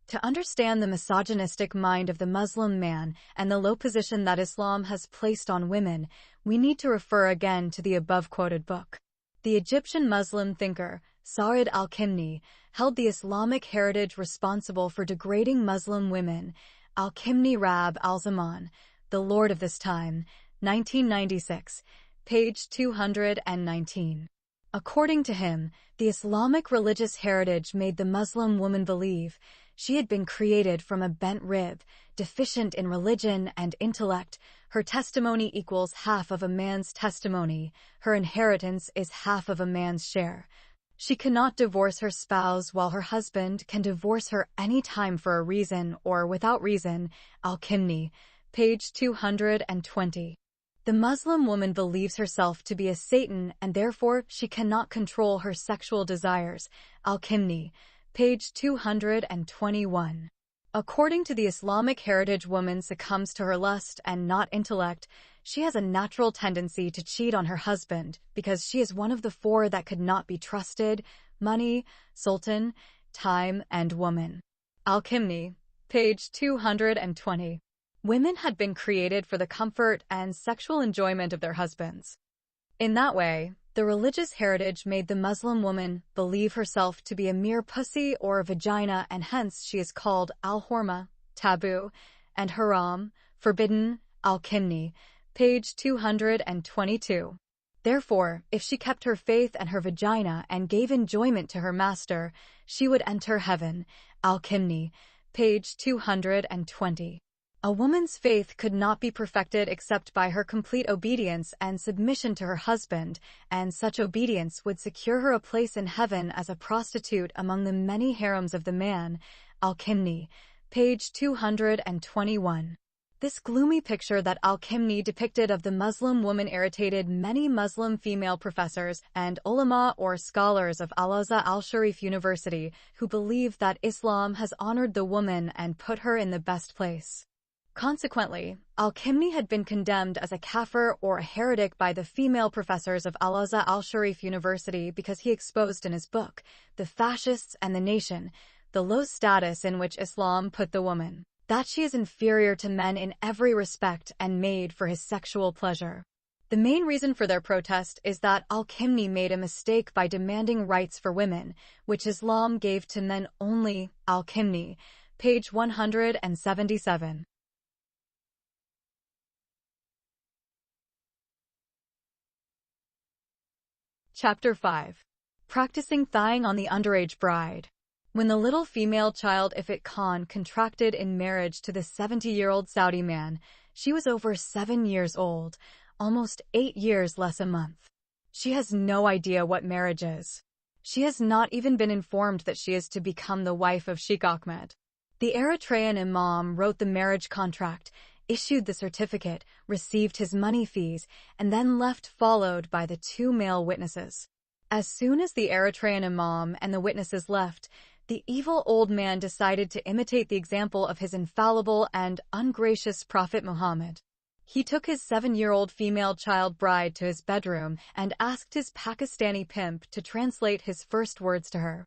To understand the misogynistic mind of the Muslim man and the low position that Islam has placed on women, we need to refer again to the above-quoted book. The Egyptian Muslim thinker, Sa'id al-Kimni, held the Islamic heritage responsible for degrading Muslim women. Al-Kimni Rab al-Zaman, the Lord of this time, 1996, page 219. According to him, the Islamic religious heritage made the Muslim woman believe she had been created from a bent rib, deficient in religion and intellect. Her testimony equals half of a man's testimony. Her inheritance is half of a man's share. She cannot divorce her spouse while her husband can divorce her any time for a reason or without reason. Al-Kimni, page 220. The Muslim woman believes herself to be a Satan and therefore she cannot control her sexual desires. Al-Kimni, page 221. According to the Islamic heritage, woman succumbs to her lust and not intellect. She has a natural tendency to cheat on her husband because she is one of the 4 that could not be trusted: money, sultan, time, and woman. Al-Kimni, page 220. Women had been created for the comfort and sexual enjoyment of their husbands. In that way, the religious heritage made the Muslim woman believe herself to be a mere pussy or a vagina, and hence she is called al-Hurma, taboo, and haram, forbidden. Al-Kimni, page 222. Therefore, if she kept her faith and her vagina and gave enjoyment to her master, she would enter heaven. Al-Kimni, page 220. A woman's faith could not be perfected except by her complete obedience and submission to her husband, and such obedience would secure her a place in heaven as a prostitute among the many harems of the man. Al-Kimni, page 221. This gloomy picture that Al-Kimni depicted of the Muslim woman irritated many Muslim female professors and ulama or scholars of Al-Azhar Al-Sharif University who believe that Islam has honored the woman and put her in the best place. Consequently, Al-Kimni had been condemned as a kafir or a heretic by the female professors of Al-Azhar Al-Sharif University because he exposed in his book, The Fascists and the Nation, the low status in which Islam put the woman, that she is inferior to men in every respect and made for his sexual pleasure. The main reason for their protest is that Al-Kimni made a mistake by demanding rights for women, which Islam gave to men only. Al-Kimni, page 177. Chapter 5. Practicing thawing on the underage bride. When the little female child Ifrit Khan contracted in marriage to the 70-year-old Saudi man, she was over 7 years old, almost 8 years less a month. She has no idea what marriage is. She has not even been informed that she is to become the wife of Sheikh Ahmed. The Eritrean imam wrote the marriage contract, issued the certificate, received his money fees, and then left, followed by the 2 male witnesses. As soon as the Eritrean imam and the witnesses left, the evil old man decided to imitate the example of his infallible and ungracious Prophet Muhammad. He took his 7-year-old female child bride to his bedroom and asked his Pakistani pimp to translate his first words to her.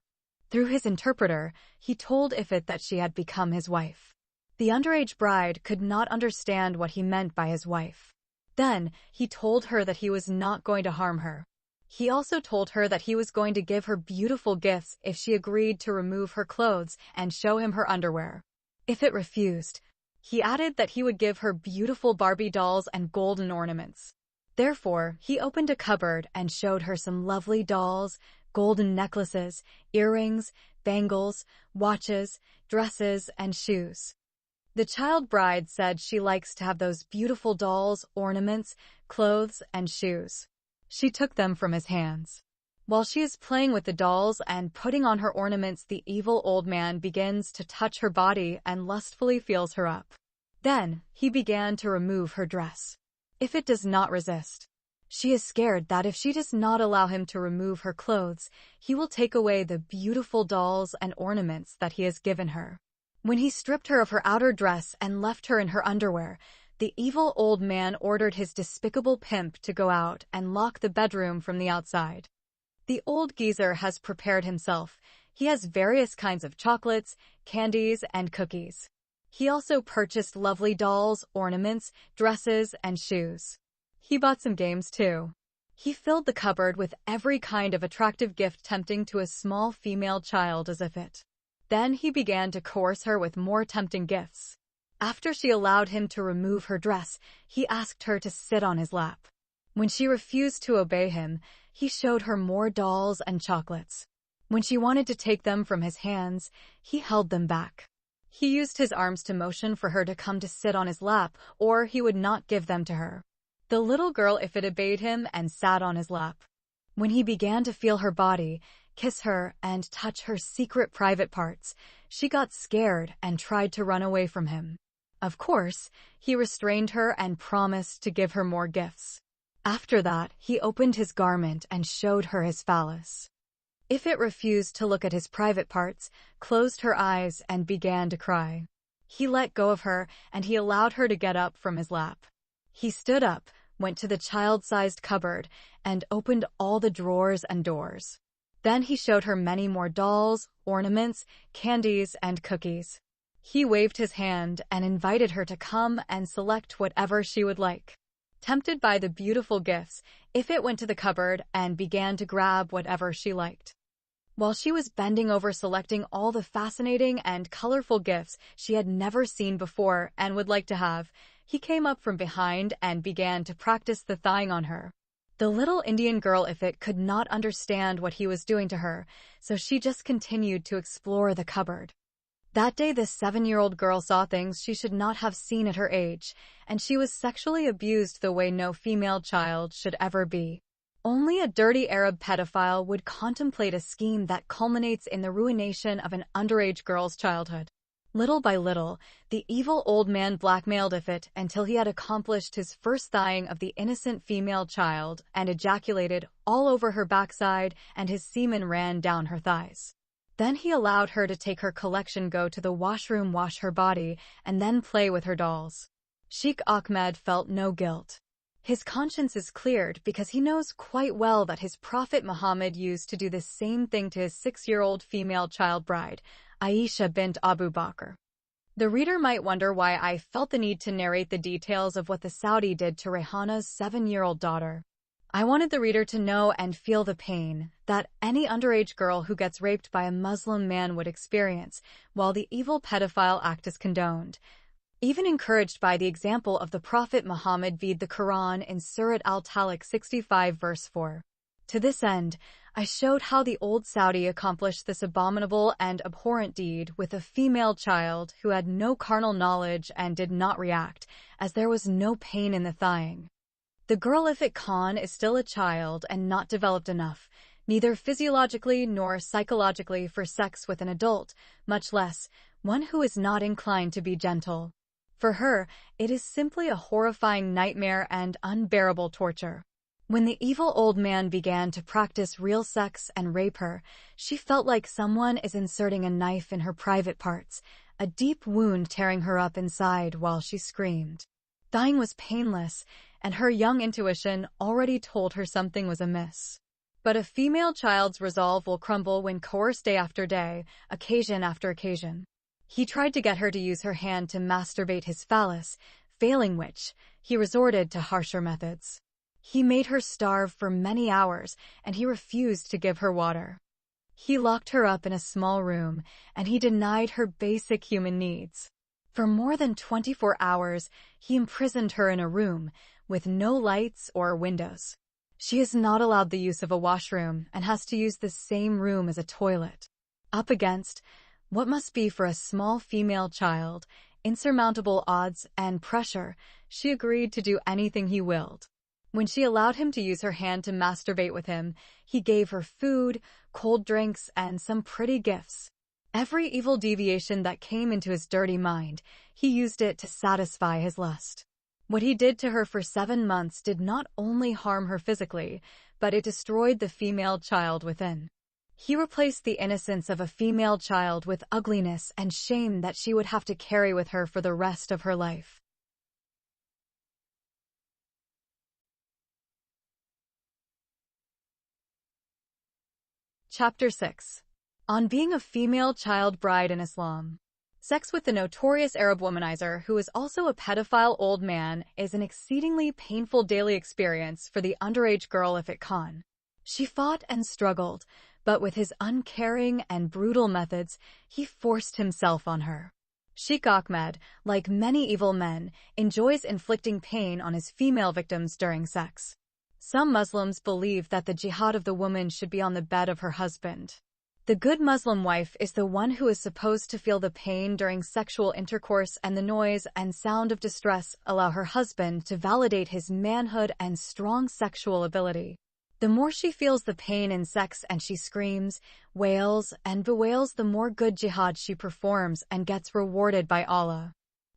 Through his interpreter, he told Ifrit that she had become his wife. The underage bride could not understand what he meant by his wife. Then, he told her that he was not going to harm her. He also told her that he was going to give her beautiful gifts if she agreed to remove her clothes and show him her underwear. If it refused, he added that he would give her beautiful Barbie dolls and golden ornaments. Therefore, he opened a cupboard and showed her some lovely dolls, golden necklaces, earrings, bangles, watches, dresses, and shoes. The child bride said she likes to have those beautiful dolls, ornaments, clothes, and shoes. She took them from his hands. While she is playing with the dolls and putting on her ornaments, the evil old man begins to touch her body and lustfully feels her up. Then, he began to remove her dress. Ifrit does not resist. She is scared that if she does not allow him to remove her clothes, he will take away the beautiful dolls and ornaments that he has given her. When he stripped her of her outer dress and left her in her underwear, the evil old man ordered his despicable pimp to go out and lock the bedroom from the outside. The old geezer has prepared himself. He has various kinds of chocolates, candies, and cookies. He also purchased lovely dolls, ornaments, dresses, and shoes. He bought some games too. He filled the cupboard with every kind of attractive gift tempting to a small female child as Ifrit. Then he began to coerce her with more tempting gifts. After she allowed him to remove her dress, he asked her to sit on his lap. When she refused to obey him, he showed her more dolls and chocolates. When she wanted to take them from his hands, he held them back. He used his arms to motion for her to come to sit on his lap, or he would not give them to her. The little girl Ifrit obeyed him and sat on his lap. When he began to feel her body, kiss her, and touch her secret private parts, she got scared and tried to run away from him. Of course, he restrained her and promised to give her more gifts. After that, he opened his garment and showed her his phallus. Ifrit refused to look at his private parts, closed her eyes, and began to cry. He let go of her, and he allowed her to get up from his lap. He stood up, went to the child-sized cupboard, and opened all the drawers and doors. Then he showed her many more dolls, ornaments, candies, and cookies. He waved his hand and invited her to come and select whatever she would like. Tempted by the beautiful gifts, Ifrit went to the cupboard and began to grab whatever she liked. While she was bending over selecting all the fascinating and colorful gifts she had never seen before and would like to have, he came up from behind and began to practice the thawing on her. The little Indian girl Ifrit could not understand what he was doing to her, so she just continued to explore the cupboard. That day, this 7-year-old girl saw things she should not have seen at her age, and she was sexually abused the way no female child should ever be. Only a dirty Arab pedophile would contemplate a scheme that culminates in the ruination of an underage girl's childhood. Little by little, the evil old man blackmailed Ifrit until he had accomplished his first thawing of the innocent female child and ejaculated all over her backside, and his semen ran down her thighs. Then he allowed her to take her collection, go to the washroom, wash her body, and then play with her dolls. Sheikh Ahmed felt no guilt. His conscience is cleared because he knows quite well that his Prophet Muhammad used to do the same thing to his 6-year-old female child bride, Aisha bint Abu Bakr. The reader might wonder why I felt the need to narrate the details of what the Saudi did to Rehana's 7-year-old daughter. I wanted the reader to know and feel the pain that any underage girl who gets raped by a Muslim man would experience, while the evil pedophile act is condoned, even encouraged by the example of the Prophet Muhammad via the Quran in Surat Al-Talaq 65 verse 4. To this end, I showed how the old Saudi accomplished this abominable and abhorrent deed with a female child who had no carnal knowledge and did not react, as there was no pain in the thawing. The girl Ifrit Khan is still a child and not developed enough, neither physiologically nor psychologically, for sex with an adult, much less one who is not inclined to be gentle. For her, it is simply a horrifying nightmare and unbearable torture. When the evil old man began to practice real sex and rape her, she felt like someone is inserting a knife in her private parts, a deep wound tearing her up inside while she screamed. Dying was painless, and her young intuition already told her something was amiss. But a female child's resolve will crumble when coerced day after day, occasion after occasion. He tried to get her to use her hand to masturbate his phallus, failing which, he resorted to harsher methods. He made her starve for many hours, and he refused to give her water. He locked her up in a small room, and he denied her basic human needs. For more than 24 hours, he imprisoned her in a room, with no lights or windows. She is not allowed the use of a washroom, and has to use the same room as a toilet. Up against what must be for a small female child insurmountable odds and pressure, she agreed to do anything he willed. When she allowed him to use her hand to masturbate with him, he gave her food, cold drinks, and some pretty gifts. Every evil deviation that came into his dirty mind, he used it to satisfy his lust. What he did to her for 7 months did not only harm her physically, but it destroyed the female child within. He replaced the innocence of a female child with ugliness and shame that she would have to carry with her for the rest of her life. Chapter 6. On being a female child bride in Islam. Sex with the notorious Arab womanizer, who is also a pedophile old man, is an exceedingly painful daily experience for the underage girl Ifrit Khan. She fought and struggled, but with his uncaring and brutal methods, he forced himself on her. Sheikh Ahmed, like many evil men, enjoys inflicting pain on his female victims during sex. Some Muslims believe that the jihad of the woman should be on the bed of her husband. The good Muslim wife is the one who is supposed to feel the pain during sexual intercourse, and the noise and sound of distress allow her husband to validate his manhood and strong sexual ability. The more she feels the pain in sex and she screams, wails, and bewails, the more good jihad she performs and gets rewarded by Allah.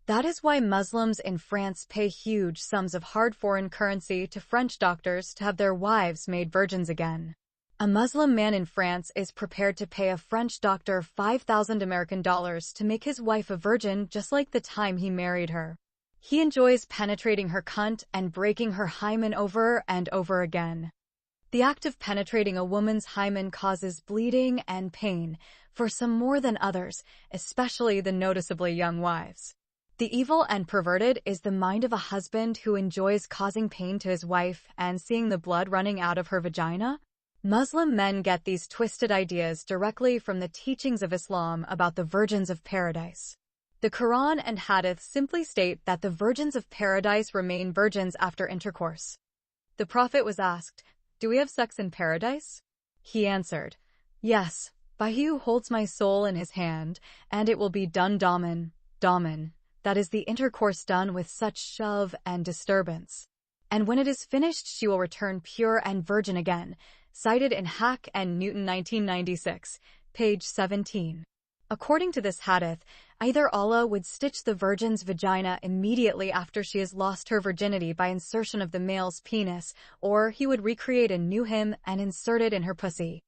That is why Muslims in France pay huge sums of hard foreign currency to French doctors to have their wives made virgins again. A Muslim man in France is prepared to pay a French doctor $5,000 to make his wife a virgin, just like the time he married her. He enjoys penetrating her cunt and breaking her hymen over and over again. The act of penetrating a woman's hymen causes bleeding and pain for some more than others, especially the noticeably young wives. The evil and perverted is the mind of a husband who enjoys causing pain to his wife and seeing the blood running out of her vagina. Muslim men get these twisted ideas directly from the teachings of Islam about the virgins of paradise. The Quran and Hadith simply state that the virgins of paradise remain virgins after intercourse. The Prophet was asked, "Do we have sex in paradise?" He answered, "Yes, by he who holds my soul in his hand, and it will be done daman, that is the intercourse done with such shove and disturbance. And when it is finished she will return pure and virgin again," cited in Hack and Newton 1996, page 17. According to this hadith, either Allah would stitch the virgin's vagina immediately after she has lost her virginity by insertion of the male's penis, or he would recreate a new him and insert it in her pussy.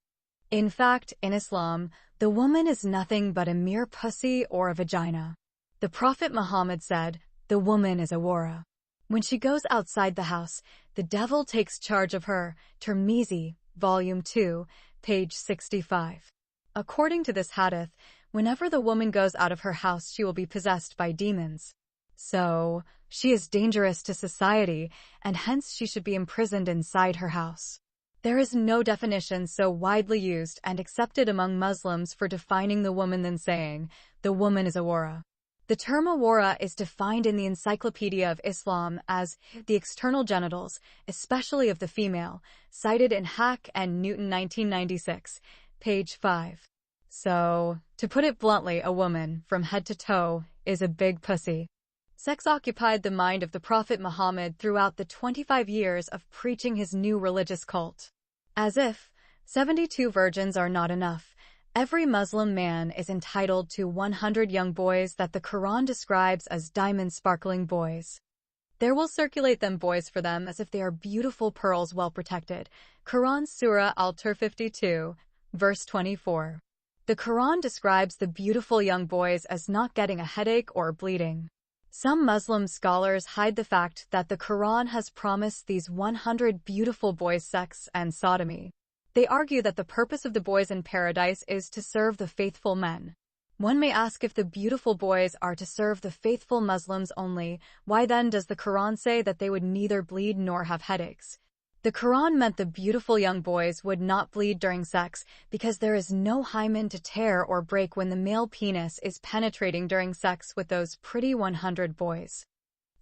In fact, in Islam, the woman is nothing but a mere pussy or a vagina. The Prophet Muhammad said, "The woman is a wara. When she goes outside the house, the devil takes charge of her." Tirmizi, Volume 2, page 65. According to this hadith, whenever the woman goes out of her house, she will be possessed by demons. So, she is dangerous to society, and hence she should be imprisoned inside her house. There is no definition so widely used and accepted among Muslims for defining the woman than saying, "The woman is a wara." The term awara is defined in the Encyclopedia of Islam as the external genitals, especially of the female, cited in Hack and Newton 1996, page 5. So, to put it bluntly, a woman, from head to toe, is a big pussy. Sex occupied the mind of the Prophet Muhammad throughout the 25 years of preaching his new religious cult. As if 72 virgins are not enough, every Muslim man is entitled to 100 young boys that the Quran describes as diamond-sparkling boys. There will circulate them boys for them as if they are beautiful pearls well protected. Quran Surah Al-Tur 52, verse 24. The Quran describes the beautiful young boys as not getting a headache or bleeding. Some Muslim scholars hide the fact that the Quran has promised these 100 beautiful boys sex and sodomy. They argue that the purpose of the boys in paradise is to serve the faithful men. One may ask, if the beautiful boys are to serve the faithful Muslims only, why then does the Quran say that they would neither bleed nor have headaches? The Quran meant the beautiful young boys would not bleed during sex because there is no hymen to tear or break when the male penis is penetrating during sex with those pretty 100 boys.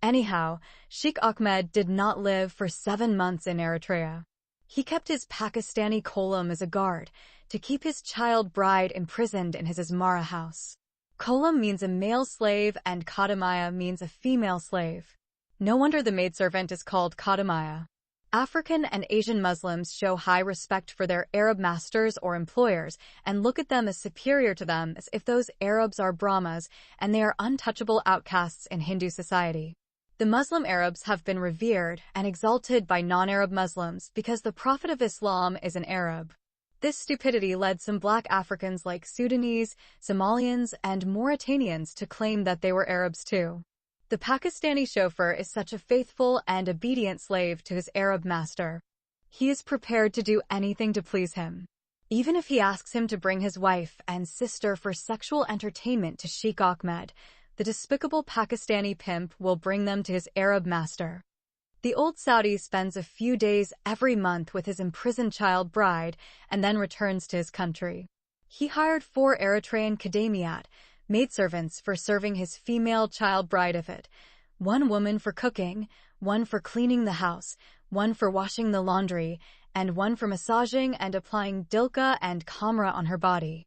Anyhow, Sheikh Ahmed did not live for 7 months in Eritrea. He kept his Pakistani Kolam as a guard to keep his child bride imprisoned in his Asmara house. Kolam means a male slave and Khadimaya means a female slave. No wonder the maidservant is called Khadimaya. African and Asian Muslims show high respect for their Arab masters or employers and look at them as superior to them, as if those Arabs are Brahmas and they are untouchable outcasts in Hindu society. The Muslim Arabs have been revered and exalted by non-Arab Muslims because the Prophet of Islam is an Arab. This stupidity led some black Africans like Sudanese, Somalians, and Mauritanians to claim that they were Arabs too. The Pakistani chauffeur is such a faithful and obedient slave to his Arab master. He is prepared to do anything to please him. Even if he asks him to bring his wife and sister for sexual entertainment to Sheikh Ahmed, the despicable Pakistani pimp will bring them to his Arab master. The old Saudi spends a few days every month with his imprisoned child bride and then returns to his country. He hired 4 Eritrean Khadimiyat, maidservants, for serving his female child bride of it, 1 woman for cooking, 1 for cleaning the house, 1 for washing the laundry, and 1 for massaging and applying dilka and khamra on her body.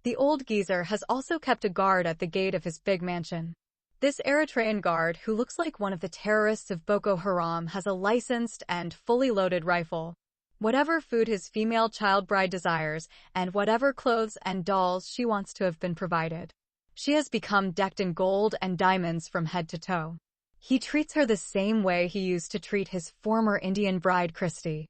The old geezer has also kept a guard at the gate of his big mansion. This Eritrean guard, who looks like one of the terrorists of Boko Haram, has a licensed and fully loaded rifle. Whatever food his female child bride desires, and whatever clothes and dolls she wants to have been provided. She has become decked in gold and diamonds from head to toe. He treats her the same way he used to treat his former Indian bride Christy.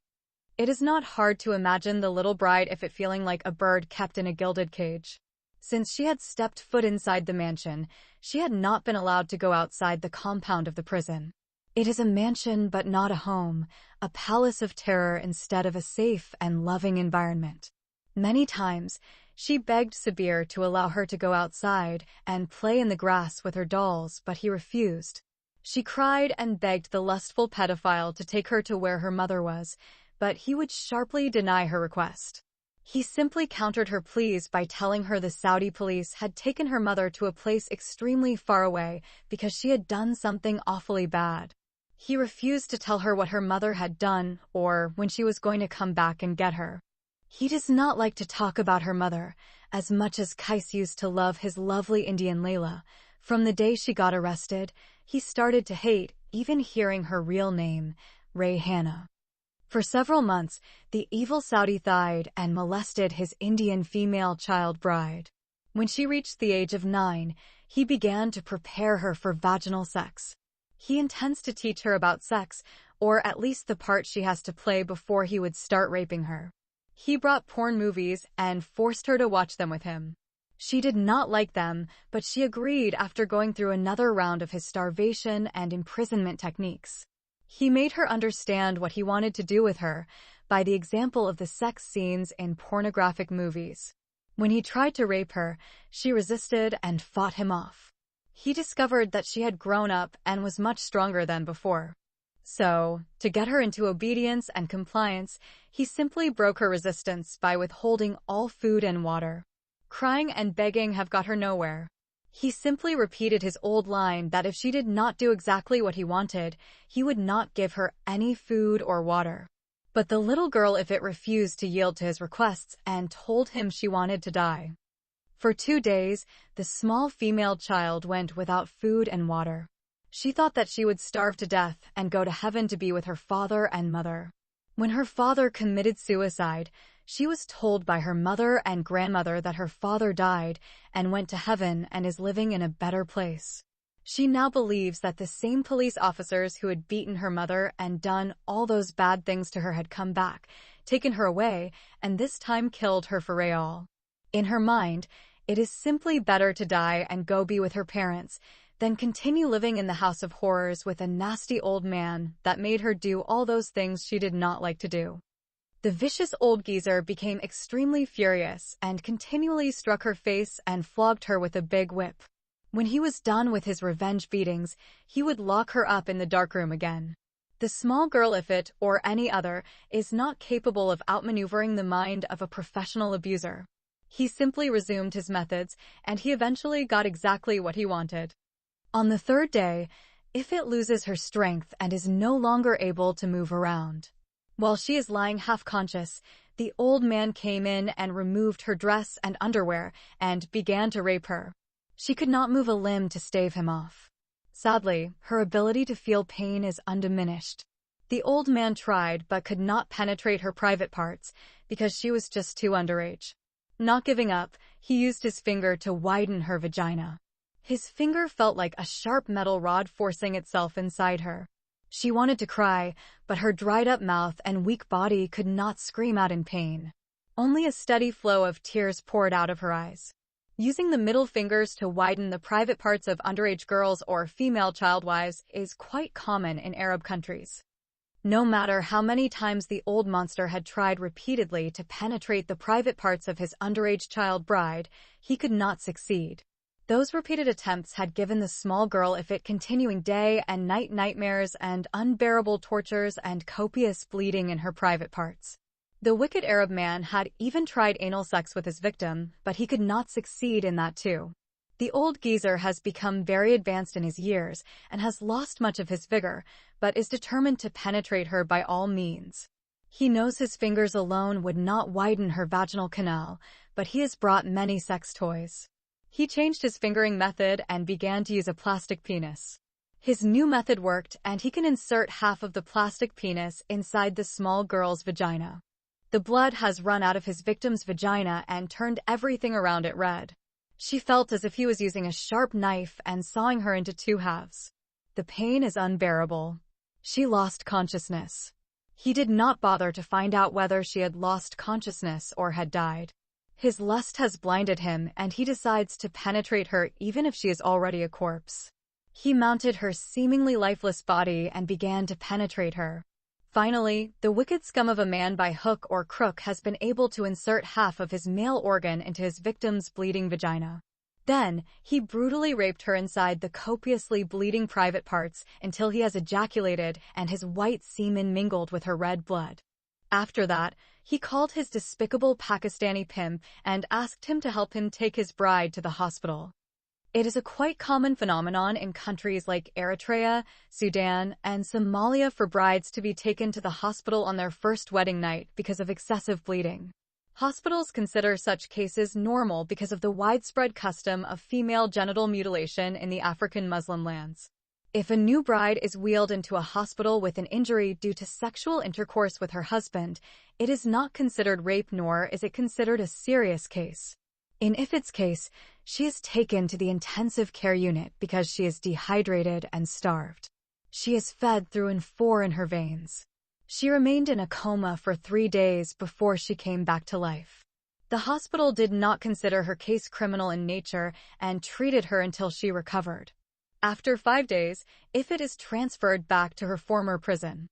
It is not hard to imagine the little bride if it feeling like a bird kept in a gilded cage. Since she had stepped foot inside the mansion, she had not been allowed to go outside the compound of the prison. It is a mansion but not a home, a palace of terror instead of a safe and loving environment. Many times, she begged Sabir to allow her to go outside and play in the grass with her dolls, but he refused. She cried and begged the lustful pedophile to take her to where her mother was, but he would sharply deny her request. He simply countered her pleas by telling her the Saudi police had taken her mother to a place extremely far away because she had done something awfully bad. He refused to tell her what her mother had done or when she was going to come back and get her. He does not like to talk about her mother, as much as Kais used to love his lovely Indian Layla. From the day she got arrested, he started to hate even hearing her real name, Rayhana. For several months, the evil Saudi thied and molested his Indian female child bride. When she reached the age of 9, he began to prepare her for vaginal sex. He intends to teach her about sex, or at least the part she has to play before he would start raping her. He brought porn movies and forced her to watch them with him. She did not like them, but she agreed after going through another round of his starvation and imprisonment techniques. He made her understand what he wanted to do with her by the example of the sex scenes in pornographic movies. When he tried to rape her, she resisted and fought him off. He discovered that she had grown up and was much stronger than before. So, to get her into obedience and compliance, he simply broke her resistance by withholding all food and water. Crying and begging have got her nowhere. He simply repeated his old line that if she did not do exactly what he wanted, he would not give her any food or water. But the little girl Ifit refused to yield to his requests and told him she wanted to die. For 2 days, the small female child went without food and water. She thought that she would starve to death and go to heaven to be with her father and mother. When her father committed suicide, she was told by her mother and grandmother that her father died and went to heaven and is living in a better place. She now believes that the same police officers who had beaten her mother and done all those bad things to her had come back, taken her away, and this time killed her for real. In her mind, it is simply better to die and go be with her parents than continue living in the house of horrors with a nasty old man that made her do all those things she did not like to do. The vicious old geezer became extremely furious and continually struck her face and flogged her with a big whip. When he was done with his revenge beatings, he would lock her up in the darkroom again. The small girl Ifit, or any other, is not capable of outmaneuvering the mind of a professional abuser. He simply resumed his methods, and he eventually got exactly what he wanted. On the 3rd day, Ifit loses her strength and is no longer able to move around. While she is lying half-conscious, the old man came in and removed her dress and underwear and began to rape her. She could not move a limb to stave him off. Sadly, her ability to feel pain is undiminished. The old man tried but could not penetrate her private parts because she was just too underage. Not giving up, he used his finger to widen her vagina. His finger felt like a sharp metal rod forcing itself inside her. She wanted to cry, but her dried-up mouth and weak body could not scream out in pain. Only a steady flow of tears poured out of her eyes. Using the middle fingers to widen the private parts of underage girls or female child wives is quite common in Arab countries. No matter how many times the old monster had tried repeatedly to penetrate the private parts of his underage child bride, he could not succeed. Those repeated attempts had given the small girl Ifit continuing day and night nightmares and unbearable tortures and copious bleeding in her private parts. The wicked Arab man had even tried anal sex with his victim, but he could not succeed in that too. The old geezer has become very advanced in his years and has lost much of his vigor, but is determined to penetrate her by all means. He knows his fingers alone would not widen her vaginal canal, but he has brought many sex toys. He changed his fingering method and began to use a plastic penis. His new method worked, and he can insert half of the plastic penis inside the small girl's vagina. The blood has run out of his victim's vagina and turned everything around it red. She felt as if he was using a sharp knife and sawing her into 2 halves. The pain is unbearable. She lost consciousness. He did not bother to find out whether she had lost consciousness or had died. His lust has blinded him, and he decides to penetrate her even if she is already a corpse. He mounted her seemingly lifeless body and began to penetrate her. Finally, the wicked scum of a man by hook or crook has been able to insert half of his male organ into his victim's bleeding vagina. Then, he brutally raped her inside the copiously bleeding private parts until he has ejaculated and his white semen mingled with her red blood. After that, he called his despicable Pakistani pimp and asked him to help him take his bride to the hospital. It is a quite common phenomenon in countries like Eritrea, Sudan, and Somalia for brides to be taken to the hospital on their first wedding night because of excessive bleeding. Hospitals consider such cases normal because of the widespread custom of female genital mutilation in the African Muslim lands. If a new bride is wheeled into a hospital with an injury due to sexual intercourse with her husband, it is not considered rape nor is it considered a serious case. In Ifit's case, she is taken to the intensive care unit because she is dehydrated and starved. She is fed through and four in her veins. She remained in a coma for 3 days before she came back to life. The hospital did not consider her case criminal in nature and treated her until she recovered. After 5 days, Ifit is transferred back to her former prison.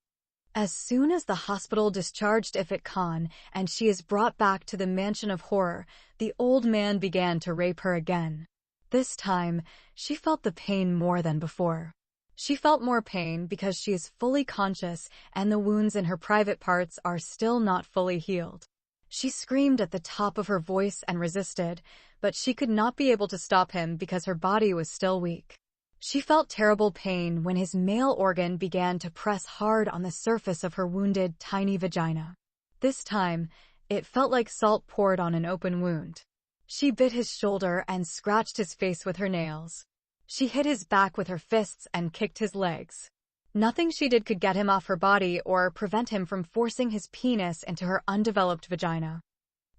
As soon as the hospital discharged Ifit Khan and she is brought back to the mansion of horror, the old man began to rape her again. This time, she felt the pain more than before. She felt more pain because she is fully conscious and the wounds in her private parts are still not fully healed. She screamed at the top of her voice and resisted, but she could not be able to stop him because her body was still weak. She felt terrible pain when his male organ began to press hard on the surface of her wounded, tiny vagina. This time, it felt like salt poured on an open wound. She bit his shoulder and scratched his face with her nails. She hit his back with her fists and kicked his legs. Nothing she did could get him off her body or prevent him from forcing his penis into her undeveloped vagina.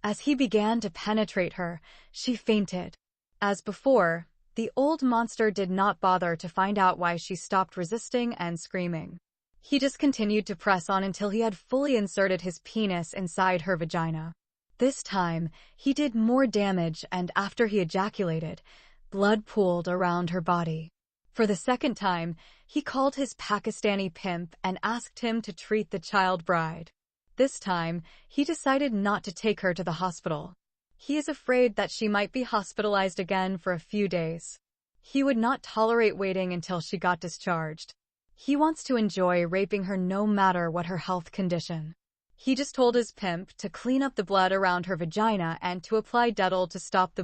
As he began to penetrate her, she fainted. As before, the old monster did not bother to find out why she stopped resisting and screaming. He just continued to press on until he had fully inserted his penis inside her vagina. This time, he did more damage and after he ejaculated, blood pooled around her body. For the second time, he called his Pakistani pimp and asked him to treat the child bride. This time, he decided not to take her to the hospital. He is afraid that she might be hospitalized again for a few days. He would not tolerate waiting until she got discharged. He wants to enjoy raping her no matter what her health condition. He just told his pimp to clean up the blood around her vagina and to apply Dettol to stop the